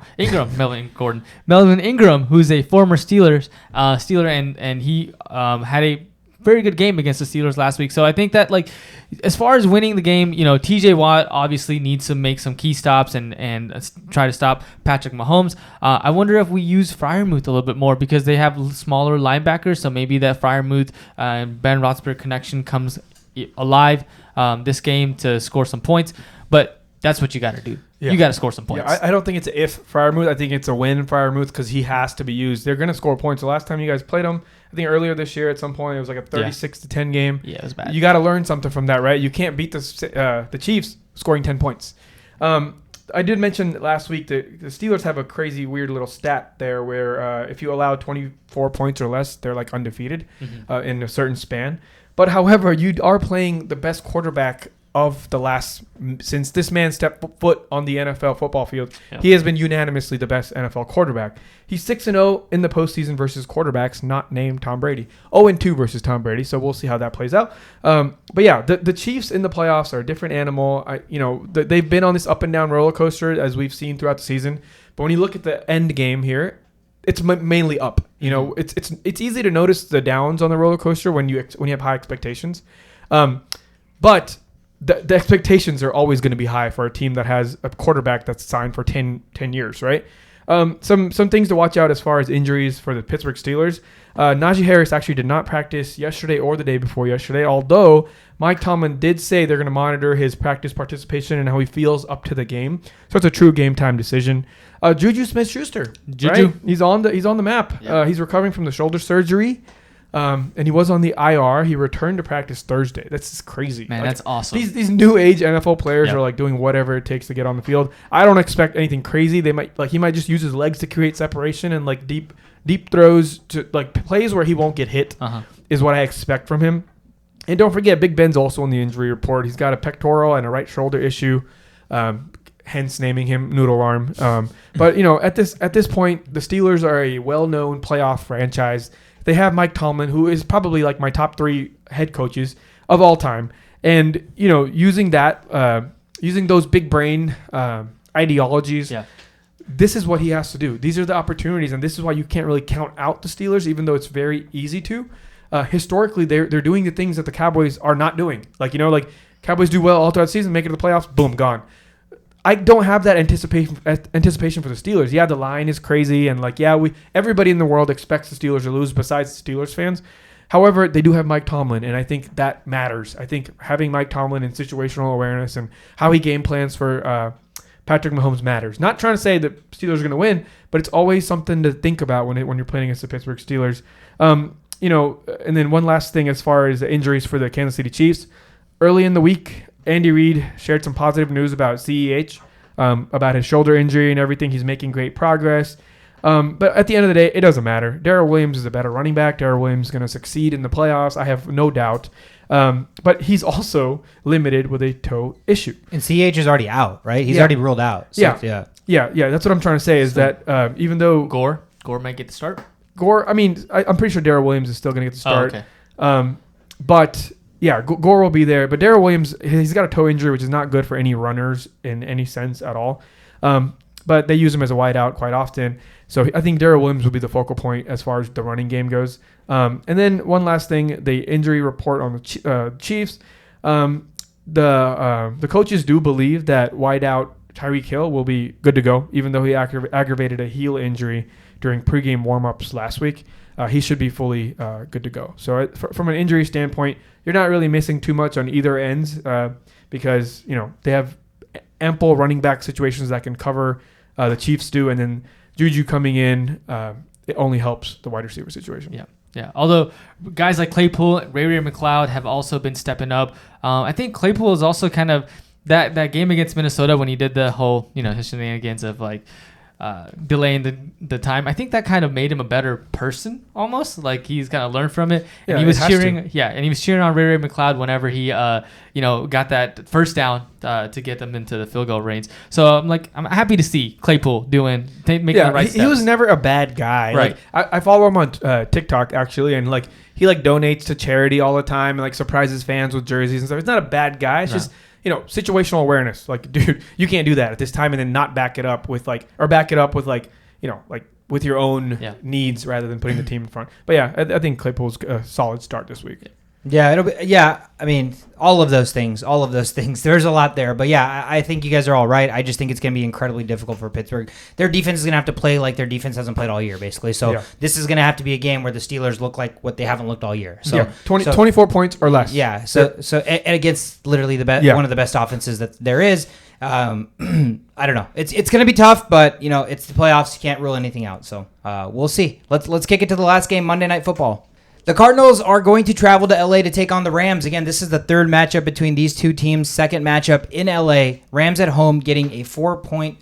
Speaker 3: Ingram, who's a former Steeler, and he had a very good game against the Steelers last week. So I think that, as far as winning the game, TJ Watt obviously needs to make some key stops and try to stop Patrick Mahomes. I wonder if we use Freiermuth a little bit more, because they have smaller linebackers, so maybe that Freiermuth and Ben Roethlisberger connection comes alive this game to score some points. But that's what you got to do.
Speaker 2: Yeah.
Speaker 3: You got to score some points.
Speaker 2: Yeah, I don't think it's an if Freiermuth. I think it's a win Freiermuth because he has to be used. They're going to score points. The last time you guys played them, I think earlier this year at some point, it was like a 36-10 game.
Speaker 3: Yeah, it was bad.
Speaker 2: You got to learn something from that, right? You can't beat the Chiefs scoring 10 points. I did mention last week that the Steelers have a crazy, weird little stat there where if you allow 24 points or less, they're like undefeated in a certain span. But however, you are playing the best quarterback of the last, since this man stepped foot on the NFL football field, he has been unanimously the best NFL quarterback. He's 6-0 in the postseason versus quarterbacks not named Tom Brady. 0-2 versus Tom Brady, so we'll see how that plays out. But yeah, the Chiefs in the playoffs are a different animal. They've been on this up and down roller coaster as we've seen throughout the season. But when you look at the end game here, it's mainly up. It's easy to notice the downs on the roller coaster when you have high expectations, but the expectations are always going to be high for a team that has a quarterback that's signed for 10 years, right? Some things to watch out as far as injuries for the Pittsburgh Steelers. Najee Harris actually did not practice yesterday or the day before yesterday, although Mike Tomlin did say they're going to monitor his practice participation and how he feels up to the game. So it's a true game time decision. Juju Smith-Schuster, right? He's on the map. Yeah. He's recovering from the shoulder surgery. And he was on the IR. He returned to practice Thursday. That's just crazy.
Speaker 3: Man, that's awesome.
Speaker 2: These new age NFL players are like doing whatever it takes to get on the field. I don't expect anything crazy. He might just use his legs to create separation and like deep throws to like plays where he won't get hit is what I expect from him. And don't forget, Big Ben's also on the injury report. He's got a pectoral and a right shoulder issue. Hence naming him Noodle Arm. But at this point, the Steelers are a well-known playoff franchise. They have Mike Tomlin, who is probably like my top 3 head coaches of all time. And, using those big brain ideologies, this is what he has to do. These are the opportunities, and this is why you can't really count out the Steelers, even though it's very easy to. Historically, they're doing the things that the Cowboys are not doing. Like Cowboys do well all throughout the season, make it to the playoffs, boom, gone. I don't have that anticipation for the Steelers. Yeah, the line is crazy, and everybody in the world expects the Steelers to lose besides the Steelers fans. However, they do have Mike Tomlin, and I think that matters. I think having Mike Tomlin and situational awareness and how he game plans for Patrick Mahomes matters. Not trying to say that Steelers are going to win, but it's always something to think about when you're playing against the Pittsburgh Steelers. And then one last thing as far as the injuries for the Kansas City Chiefs. Early in the week, Andy Reid shared some positive news about CEH, about his shoulder injury and everything. He's making great progress. But at the end of the day, it doesn't matter. Darrell Williams is a better running back. Darrell Williams is going to succeed in the playoffs. I have no doubt. But he's also limited with a toe issue.
Speaker 1: And CEH is already out, right? He's already ruled out. So
Speaker 2: yeah. That's what I'm trying to say is that even though
Speaker 3: Gore might get the start.
Speaker 2: I'm pretty sure Darrell Williams is still going to get the start.
Speaker 3: Oh, okay.
Speaker 2: But yeah, Gore will be there. But Darrell Williams, he's got a toe injury, which is not good for any runners in any sense at all. But they use him as a wideout quite often. So I think Darrell Williams will be the focal point as far as the running game goes. And then one last thing, the injury report on the Chiefs. The coaches do believe that wideout Tyreek Hill will be good to go, even though he aggravated a heel injury during pregame warmups last week. He should be fully good to go. So from an injury standpoint, you're not really missing too much on either ends because they have ample running back situations that can cover the Chiefs do, and then Juju coming in, it only helps the wide receiver situation.
Speaker 3: Yeah. Although guys like Claypool, Ray McLeod have also been stepping up. I think Claypool is also kind of that game against Minnesota when he did the whole his shenanigans of delaying the time. I think that kind of made him a better person almost. Like he's kind of learned from it. And he was cheering. And he was cheering on Ray McLeod whenever he got that first down to get them into the field goal range. So I'm happy to see Claypool making the right steps.
Speaker 2: He was never a bad guy.
Speaker 3: Right.
Speaker 2: I follow him on TikTok actually, and he donates to charity all the time and surprises fans with jerseys and stuff. He's not a bad guy. It's just situational awareness. Dude, you can't do that at this time and then not back it up with with your own needs rather than putting the team in front. But yeah, I think Claypool's a solid start this week.
Speaker 1: Yeah, it'll be. Yeah, I mean, all of those things. There's a lot there, but yeah, I think you guys are all right. I just think it's going to be incredibly difficult for Pittsburgh. Their defense is going to have to play like their defense hasn't played all year, basically. So this is going to have to be a game where the Steelers look like what they haven't looked all year. So
Speaker 2: 24 points or less.
Speaker 1: Yeah. So and against literally the best, one of the best offenses that there is. I don't know. It's going to be tough, but it's the playoffs. You can't rule anything out. So we'll see. Let's kick it to the last game, Monday Night Football. The Cardinals are going to travel to LA to take on the Rams. Again, this is the third matchup between these two teams. Second matchup in LA. Rams at home getting a 4-point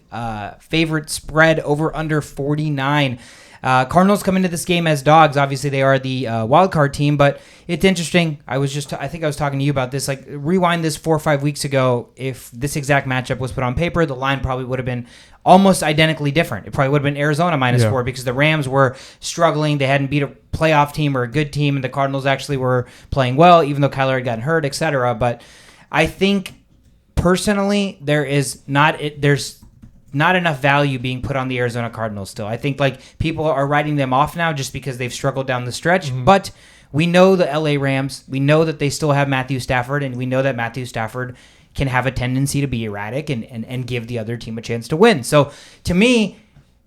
Speaker 1: favorite spread over under 49. Cardinals come into this game as dogs. Obviously, they are the wild card team, but it's interesting. I think I was talking to you about this. Like, rewind this 4 or 5 weeks ago. If this exact matchup was put on paper, the line probably would have been almost identically different. It probably would have been Arizona -4 because the Rams were struggling. They hadn't beat a playoff team or a good team, and the Cardinals actually were playing well, even though Kyler had gotten hurt, etc. But I think personally, there's not enough value being put on the Arizona Cardinals still. I think people are writing them off now just because they've struggled down the stretch. Mm-hmm. But we know the LA Rams. We know that they still have Matthew Stafford, and we know that Matthew Stafford can have a tendency to be erratic and give the other team a chance to win. So to me,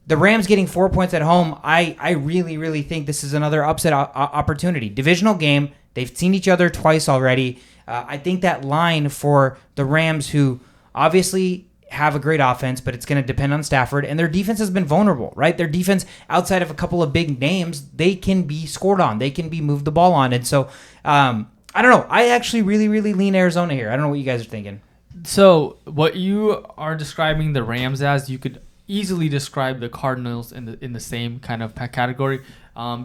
Speaker 1: the Rams getting 4 points at home, I really, really think this is another upset opportunity. Divisional game. They've seen each other twice already. I think that line for the Rams, who obviously have a great offense, but it's going to depend on Stafford, and their defense has been vulnerable, right? Their defense, outside of a couple of big names, they can be scored on. They can be moved the ball on. And so, I don't know. I actually really, really lean Arizona here. I don't know what you guys are thinking.
Speaker 3: So what you are describing the Rams as, you could easily describe the Cardinals in the same kind of category,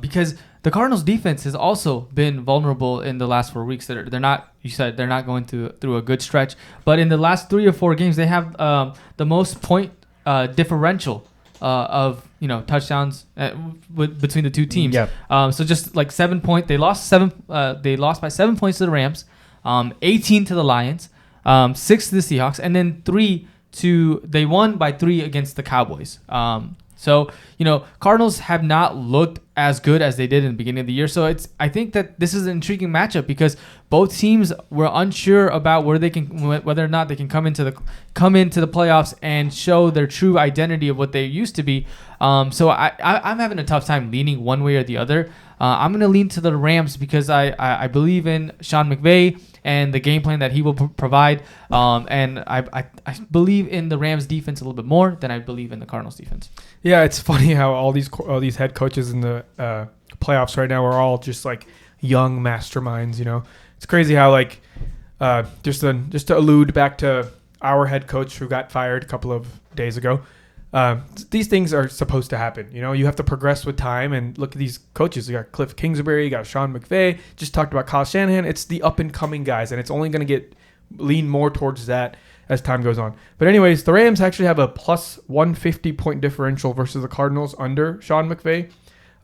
Speaker 3: because the Cardinals defense has also been vulnerable in the last 4 weeks. They're not, you said they're not going through a good stretch, but in the last 3 or 4 games they have the most point differential of touchdowns between the two teams. Yeah. So just like 7 point, they lost by 7 points to the Rams, 18 to the Lions, 6 to the Seahawks, and then they won by 3 against the Cowboys. So Cardinals have not looked as good as they did in the beginning of the year. So I think that this is an intriguing matchup because both teams were unsure about whether or not they can come into the playoffs and show their true identity of what they used to be. So I'm having a tough time leaning one way or the other. I'm going to lean to the Rams because I believe in Sean McVay and the game plan that he will provide. And I believe in the Rams defense a little bit more than I believe in the Cardinals defense. Yeah,
Speaker 2: it's funny how all these head coaches in the playoffs right now are all just like young masterminds. It's crazy how just to allude back to our head coach who got fired a couple of days ago. These things are supposed to happen. You have to progress with time, and look at these coaches. You got Cliff Kingsbury, you got Sean McVay, just talked about Kyle Shanahan. It's the up and coming guys, and it's only going to lean more towards that as time goes on. But anyways, the Rams actually have a plus 150 point differential versus the Cardinals under Sean McVay.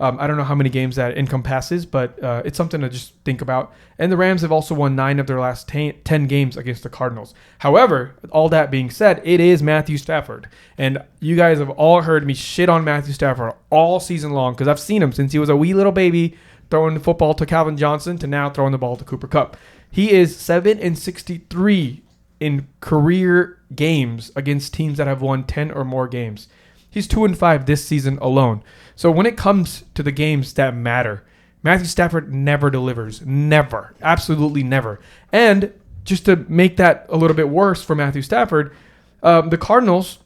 Speaker 2: I don't know how many games that encompasses, but it's something to just think about. And the Rams have also won 9 of their last 10 games against the Cardinals. However, all that being said, it is Matthew Stafford. And you guys have all heard me shit on Matthew Stafford all season long because I've seen him since he was a wee little baby throwing the football to Calvin Johnson to now throwing the ball to Cooper Kupp. He is 7-63 in career games against teams that have won 10 or more games. He's 2-5 this season alone. So when it comes to the games that matter, Matthew Stafford never delivers. Never. Absolutely never. And just to make that a little bit worse for Matthew Stafford, the Cardinals,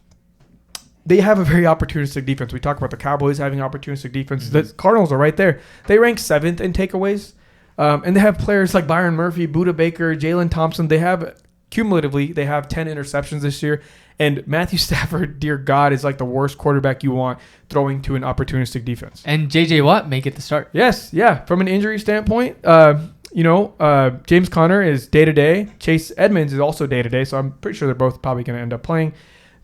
Speaker 2: they have a very opportunistic defense. We talk about the Cowboys having opportunistic defense. Mm-hmm. The Cardinals are right there. They rank 7th in takeaways. And they have players like Byron Murphy, Budda Baker, Jalen Thompson. Cumulatively, they have 10 interceptions this year. And Matthew Stafford, dear God, is like the worst quarterback you want throwing to an opportunistic defense.
Speaker 3: And J.J. Watt may get the start.
Speaker 2: Yes, yeah. From an injury standpoint, James Conner is day-to-day. Chase Edmonds is also day-to-day, so I'm pretty sure they're both probably going to end up playing.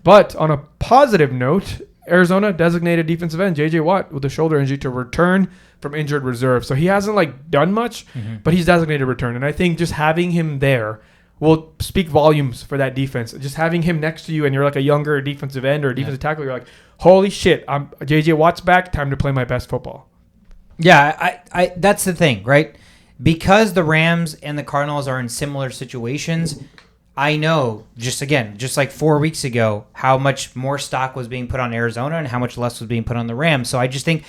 Speaker 2: But on a positive note, Arizona designated defensive end J.J. Watt with a shoulder injury to return from injured reserve. So he hasn't done much, but he's designated return. And I think just having him there will speak volumes for that defense. Just having him next to you and you're like a younger defensive end or a defensive tackle, you're like, holy shit, J.J. Watt's back, time to play my best football.
Speaker 1: Yeah, I that's the thing, right? Because the Rams and the Cardinals are in similar situations, I know, just like 4 weeks ago, how much more stock was being put on Arizona and how much less was being put on the Rams. So I just think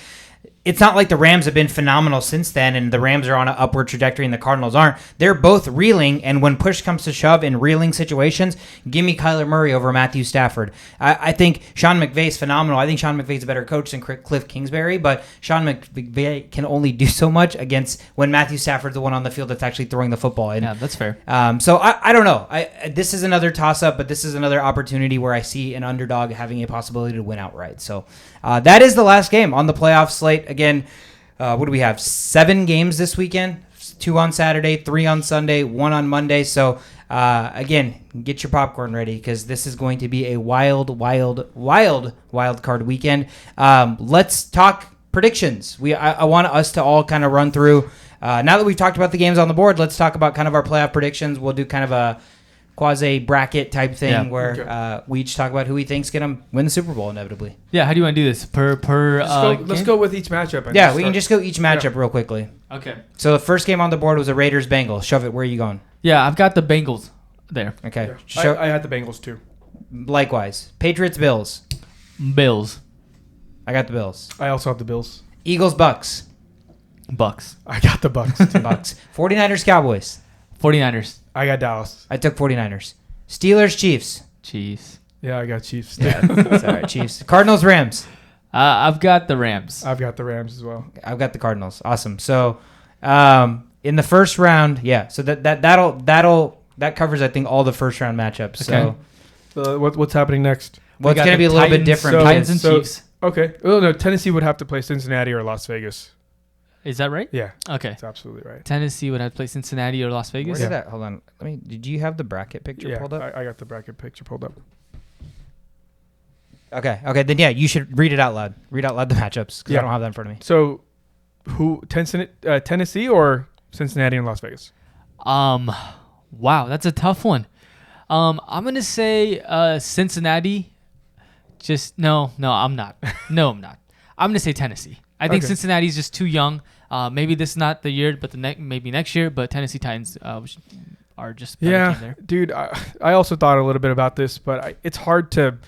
Speaker 1: it's not like the Rams have been phenomenal since then, and the Rams are on an upward trajectory and the Cardinals aren't. They're both reeling, and when push comes to shove in reeling situations, give me Kyler Murray over Matthew Stafford. I think Sean McVay's phenomenal. I think Sean McVay's a better coach than Cliff Kingsbury, but Sean McVay can only do so much against when Matthew Stafford's the one on the field that's actually throwing the football. And,
Speaker 3: Yeah, that's fair.
Speaker 1: So I don't know. This is another toss-up, but this is another opportunity where I see an underdog having a possibility to win outright. So that is the last game on the playoff slate. Again, what do we have? 7 games this weekend. 2 on Saturday, 3 on Sunday, 1 on Monday. So again, get your popcorn ready because this is going to be a wild card weekend. Let's talk predictions. I want us to all kind of run through. Now that we've talked about the games on the board, let's talk about kind of our playoff predictions. We'll do kind of a quasi bracket type thing where we each talk about who we think's gonna win the Super Bowl inevitably.
Speaker 3: Yeah, how do you want to do this?
Speaker 2: Let's go with each matchup.
Speaker 1: Yeah, we can just go each matchup real quickly.
Speaker 3: Okay.
Speaker 1: So the first game on the board was a Raiders Bengals. Shove it. Where are you going?
Speaker 3: Yeah, I've got the Bengals there.
Speaker 1: Okay.
Speaker 2: Yeah. I had the Bengals too.
Speaker 1: Likewise, Patriots Bills.
Speaker 3: Bills.
Speaker 1: I got the Bills.
Speaker 2: I also have the Bills.
Speaker 1: Eagles Bucks.
Speaker 3: Bucks.
Speaker 2: I got the Bucks.
Speaker 1: Bucks. 49ers Cowboys.
Speaker 3: 49ers.
Speaker 2: I got Dallas.
Speaker 1: I took 49ers. Steelers Chiefs.
Speaker 3: Chiefs.
Speaker 2: Yeah, I got Chiefs.
Speaker 1: Yeah, it's all right. Chiefs. Cardinals Rams.
Speaker 3: I've got the Rams.
Speaker 2: I've got the Rams as well.
Speaker 1: I've got the Cardinals. Awesome. So, in the first round, so that covers I think all the first round matchups.
Speaker 3: Okay.
Speaker 2: So what's happening next?
Speaker 1: Well, it's going to be a little bit different.
Speaker 3: Titans and Chiefs.
Speaker 2: Okay. Oh no, Tennessee would have to play Cincinnati or Las Vegas.
Speaker 3: Is that right?
Speaker 2: Yeah.
Speaker 3: Okay.
Speaker 2: That's absolutely right.
Speaker 3: Tennessee would have to play Cincinnati or Las Vegas.
Speaker 1: Where did that? Hold on. Did you have the bracket picture pulled up?
Speaker 2: I got the bracket picture pulled up.
Speaker 1: Okay. Then you should read it out loud. Read out loud the matchups because I don't have that in front of me.
Speaker 2: So, Tennessee or Cincinnati and Las Vegas?
Speaker 3: Wow, that's a tough one. I'm gonna say Cincinnati. No, I'm not. No, I'm not. I'm gonna say Tennessee. I think Cincinnati's just too young. Maybe this is not the year, but maybe next year. But Tennessee Titans are just better team there.
Speaker 2: Dude. I also thought a little bit about this, but it's hard to.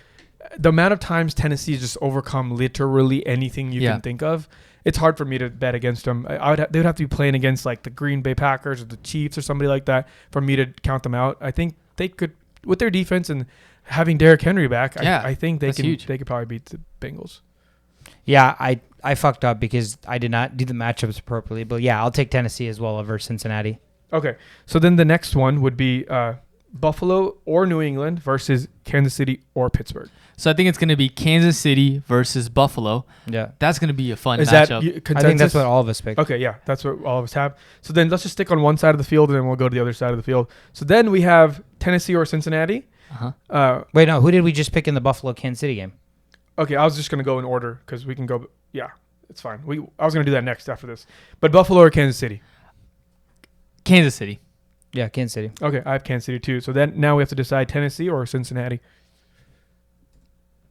Speaker 2: The amount of times Tennessee has just overcome literally anything you can think of. It's hard for me to bet against them. They would have to be playing against like the Green Bay Packers or the Chiefs or somebody like that for me to count them out. I think they could, with their defense and having Derrick Henry back. I think they could probably beat the Bengals.
Speaker 1: Yeah, I fucked up because I did not do the matchups appropriately. But yeah, I'll take Tennessee as well over Cincinnati.
Speaker 2: Okay, so then the next one would be Buffalo or New England versus Kansas City or Pittsburgh.
Speaker 3: So I think it's going to be Kansas City versus Buffalo.
Speaker 1: Yeah.
Speaker 3: That's going to be a fun
Speaker 2: Is
Speaker 3: matchup.
Speaker 2: That
Speaker 1: I think that's what all of us picked.
Speaker 2: Okay, yeah, that's what all of us have. So then let's just stick on one side of the field, and then we'll go to the other side of the field. So then we have Tennessee or Cincinnati.
Speaker 1: Wait, no. Who did we just pick in the Buffalo-Kansas City game?
Speaker 2: Okay, I was just going to go in order because we can go. Yeah, it's fine. I was going to do that next after this. But Buffalo or Kansas City?
Speaker 3: Kansas City.
Speaker 1: Yeah, Kansas City.
Speaker 2: Okay, I have Kansas City too. So then now we have to decide Tennessee or Cincinnati.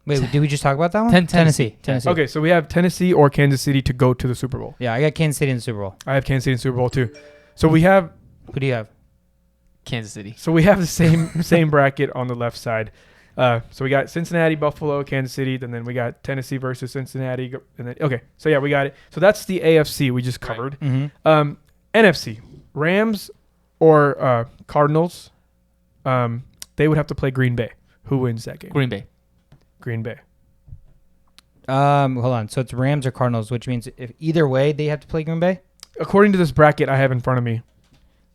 Speaker 1: Wait, did we just talk about that one? Tennessee.
Speaker 2: Okay, so we have Tennessee or Kansas City to go to the Super Bowl.
Speaker 1: Yeah, I got Kansas City in the Super Bowl.
Speaker 2: I have Kansas City in the Super Bowl too. So we have.
Speaker 1: Who do you have?
Speaker 3: Kansas City.
Speaker 2: So we have the same bracket on the left side. So we got Cincinnati, Buffalo, Kansas City, and then we got Tennessee versus Cincinnati. And then so yeah, we got it. So that's the AFC we just covered.
Speaker 1: Right. Mm-hmm.
Speaker 2: NFC, Rams or Cardinals. They would have to play Green Bay. Who wins that game?
Speaker 3: Green Bay.
Speaker 1: Hold on. So it's Rams or Cardinals, which means if either way they have to play Green Bay?
Speaker 2: According to this bracket I have in front of me.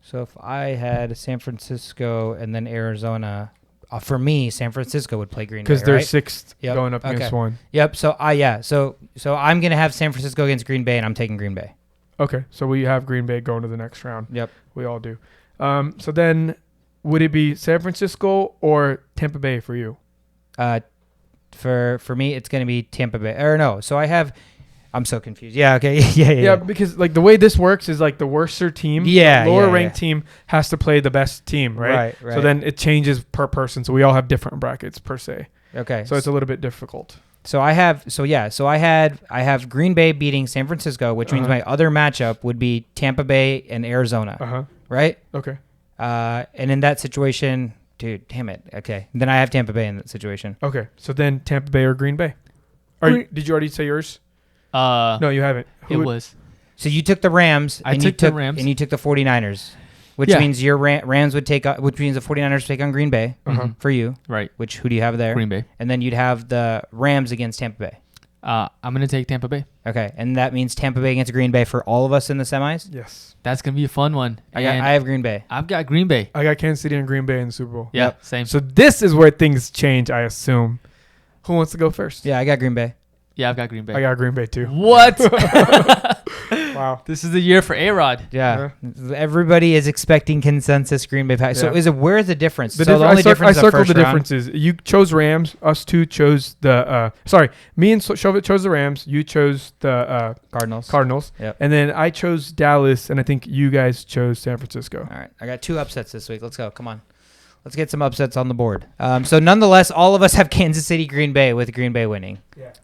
Speaker 1: So if I had San Francisco and then Arizona, for me, San Francisco would play Green Bay,
Speaker 2: because they're
Speaker 1: right?
Speaker 2: sixth going up against one.
Speaker 1: Yep. So So I'm gonna have San Francisco against Green Bay, and I'm taking Green Bay.
Speaker 2: Okay. So we have Green Bay going to the next round.
Speaker 1: Yep.
Speaker 2: We all do. So then, would it be San Francisco or Tampa Bay for you?
Speaker 1: For me, it's gonna be Tampa Bay. Or no. So I'm so confused. Yeah. Okay.
Speaker 2: Yeah. Because like the way this works is like the worser team, lower ranked team has to play the best team, right?
Speaker 1: Right.
Speaker 2: So then it changes per person. So we all have different brackets per se.
Speaker 1: Okay.
Speaker 2: So it's a little bit difficult.
Speaker 1: So I have Green Bay beating San Francisco, which means my other matchup would be Tampa Bay and Arizona. Right?
Speaker 2: Okay.
Speaker 1: And in that situation, dude, damn it. Okay. Then I have Tampa Bay in that situation.
Speaker 2: Okay. So then Tampa Bay or Green Bay? Did you already say yours? No, you haven't.
Speaker 3: It was.
Speaker 1: So you took the Rams.
Speaker 3: I took the Rams.
Speaker 1: And you took the 49ers, which
Speaker 3: Yeah.
Speaker 1: means your Rams would take, which means the 49ers take on Green Bay for you.
Speaker 3: Right.
Speaker 1: Which, who do you have there?
Speaker 3: Green Bay.
Speaker 1: And then you'd have the Rams against Tampa Bay.
Speaker 3: I'm going to take Tampa Bay.
Speaker 1: Okay. And that means Tampa Bay against Green Bay for all of us in the semis?
Speaker 2: Yes.
Speaker 3: That's going to be a fun one.
Speaker 1: I have Green Bay.
Speaker 3: I've got Green Bay.
Speaker 2: I got Kansas City and Green Bay in the Super Bowl.
Speaker 3: Yeah,
Speaker 1: Yep.
Speaker 3: same.
Speaker 2: So this is where things change, I assume. Who wants to go first?
Speaker 1: Yeah, I got Green Bay.
Speaker 3: Yeah, I've got Green Bay.
Speaker 2: I got Green Bay too.
Speaker 3: What?
Speaker 2: Wow.
Speaker 3: This is the year for A-Rod.
Speaker 1: Yeah. Everybody is expecting consensus Green Bay pack. So
Speaker 2: Yeah.
Speaker 1: where is the difference?
Speaker 2: The
Speaker 1: so the only difference
Speaker 2: I
Speaker 1: is the
Speaker 2: circled
Speaker 1: first
Speaker 2: the
Speaker 1: round?
Speaker 2: differences. You chose Rams. Us two chose the. Me and Shovit chose the Rams. You chose the
Speaker 1: Cardinals.
Speaker 2: Yep. And then I chose Dallas, and I think you guys chose San Francisco.
Speaker 1: All right. I got 2 upsets this week. Let's go. Come on. Let's get some upsets on the board. So nonetheless, all of us have Kansas City, Green Bay, with Green Bay winning.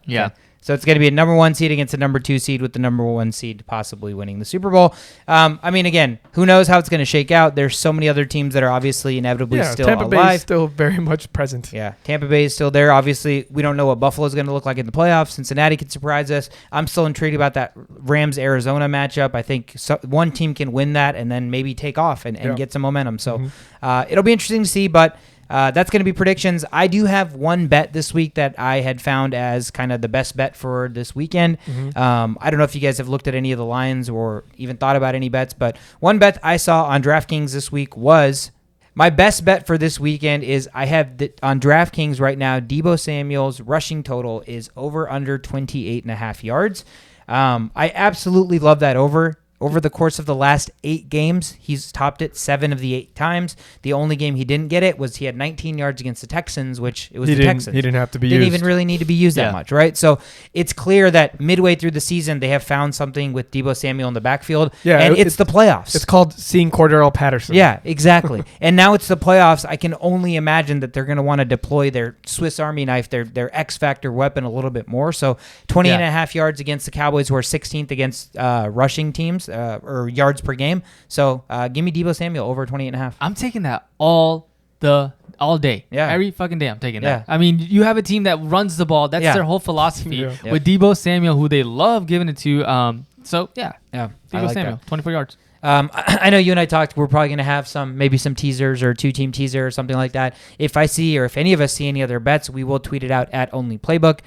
Speaker 3: Yeah.
Speaker 1: Okay. So it's going to be a number 1 seed against a number 2 seed, with the number 1 seed possibly winning the Super Bowl. I mean, again, who knows how it's going to shake out? There's so many other teams that are obviously inevitably still
Speaker 2: Tampa Bay
Speaker 1: alive.
Speaker 2: is still very much present.
Speaker 1: Yeah, Tampa Bay is still there. Obviously, we don't know what Buffalo is going to look like in the playoffs. Cincinnati could surprise us. I'm still intrigued about that Rams-Arizona matchup. I think one team can win that and then maybe take off and get some momentum. So it'll be interesting to see, but that's going to be predictions. I do have one bet this week that I had found as kind of the best bet for this weekend. I don't know if you guys have looked at any of the lines or even thought about any bets, but one bet I saw on DraftKings this week was my best bet for this weekend is I have on DraftKings right now, Deebo Samuel's rushing total is over under 28.5 yards. I absolutely love that over. Over the course of the last 8 games, he's topped it 7 of the 8 times. The only game he didn't get it was he had 19 yards against the Texans, which it was the Texans.
Speaker 2: He didn't have to be
Speaker 1: Didn't
Speaker 2: used.
Speaker 1: even really need to be used that much, right? So it's clear that midway through the season, they have found something with Deebo Samuel in the backfield, and it's the playoffs.
Speaker 2: It's called seeing Cordero Patterson.
Speaker 1: Yeah, exactly. And now it's the playoffs. I can only imagine that they're going to want to deploy their Swiss Army knife, their X-Factor weapon a little bit more. So 20.5 yards against the Cowboys, who are 16th against rushing teams or yards per game. So give me Deebo Samuel over 28.5.
Speaker 3: I'm taking that all day.
Speaker 1: Yeah.
Speaker 3: Every fucking day I'm taking
Speaker 1: Yeah.
Speaker 3: that. I mean, you have a team that runs the ball. That's their whole philosophy.
Speaker 2: Yeah.
Speaker 3: With Deebo Samuel, who they love giving it to. So, yeah.
Speaker 1: Yeah, I
Speaker 3: Deebo
Speaker 1: like
Speaker 3: Samuel, 24 yards.
Speaker 1: I know you and I talked. We're probably going to have maybe some teasers or 2-team teaser or something like that. If I see or if any of us see any other bets, we will tweet it out at Only Playbook.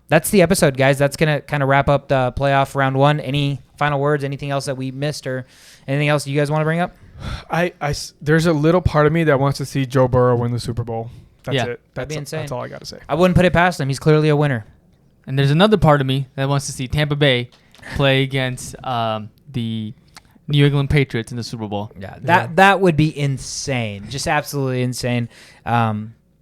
Speaker 1: That's the episode, guys. That's going to kind of wrap up the playoff round 1. Any final words? Anything else that we missed or anything else you guys want to bring up?
Speaker 2: There's a little part of me that wants to see Joe Burrow win the Super Bowl. That's it.
Speaker 1: That'd be insane.
Speaker 2: That's all I got to say.
Speaker 1: I wouldn't put it past him. He's clearly a winner.
Speaker 3: And there's another part of me that wants to see Tampa Bay play against the New England Patriots in the Super Bowl.
Speaker 1: Yeah, that would be insane. Just absolutely insane.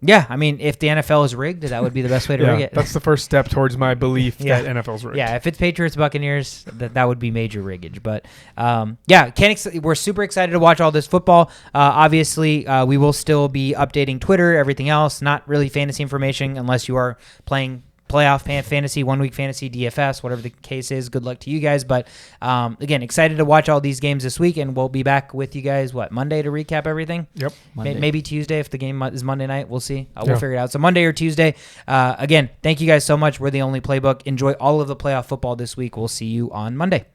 Speaker 1: Yeah, I mean, if the NFL is rigged, that would be the best way to rig it.
Speaker 2: That's the first step towards my belief that NFL's rigged.
Speaker 1: Yeah, if it's Patriots Buccaneers, that would be major riggage. But we're super excited to watch all this football. Obviously, we will still be updating Twitter, everything else. Not really fantasy information unless you are playing playoff fantasy, 1 week fantasy, DFS, whatever the case is. Good luck to you guys. But again, excited to watch all these games this week, and we'll be back with you guys, Monday to recap everything?
Speaker 2: Yep.
Speaker 1: Maybe Tuesday if the game is Monday night. We'll see. We'll figure it out. So Monday or Tuesday. Again, thank you guys so much. We're the Only Playbook. Enjoy all of the playoff football this week. We'll see you on Monday.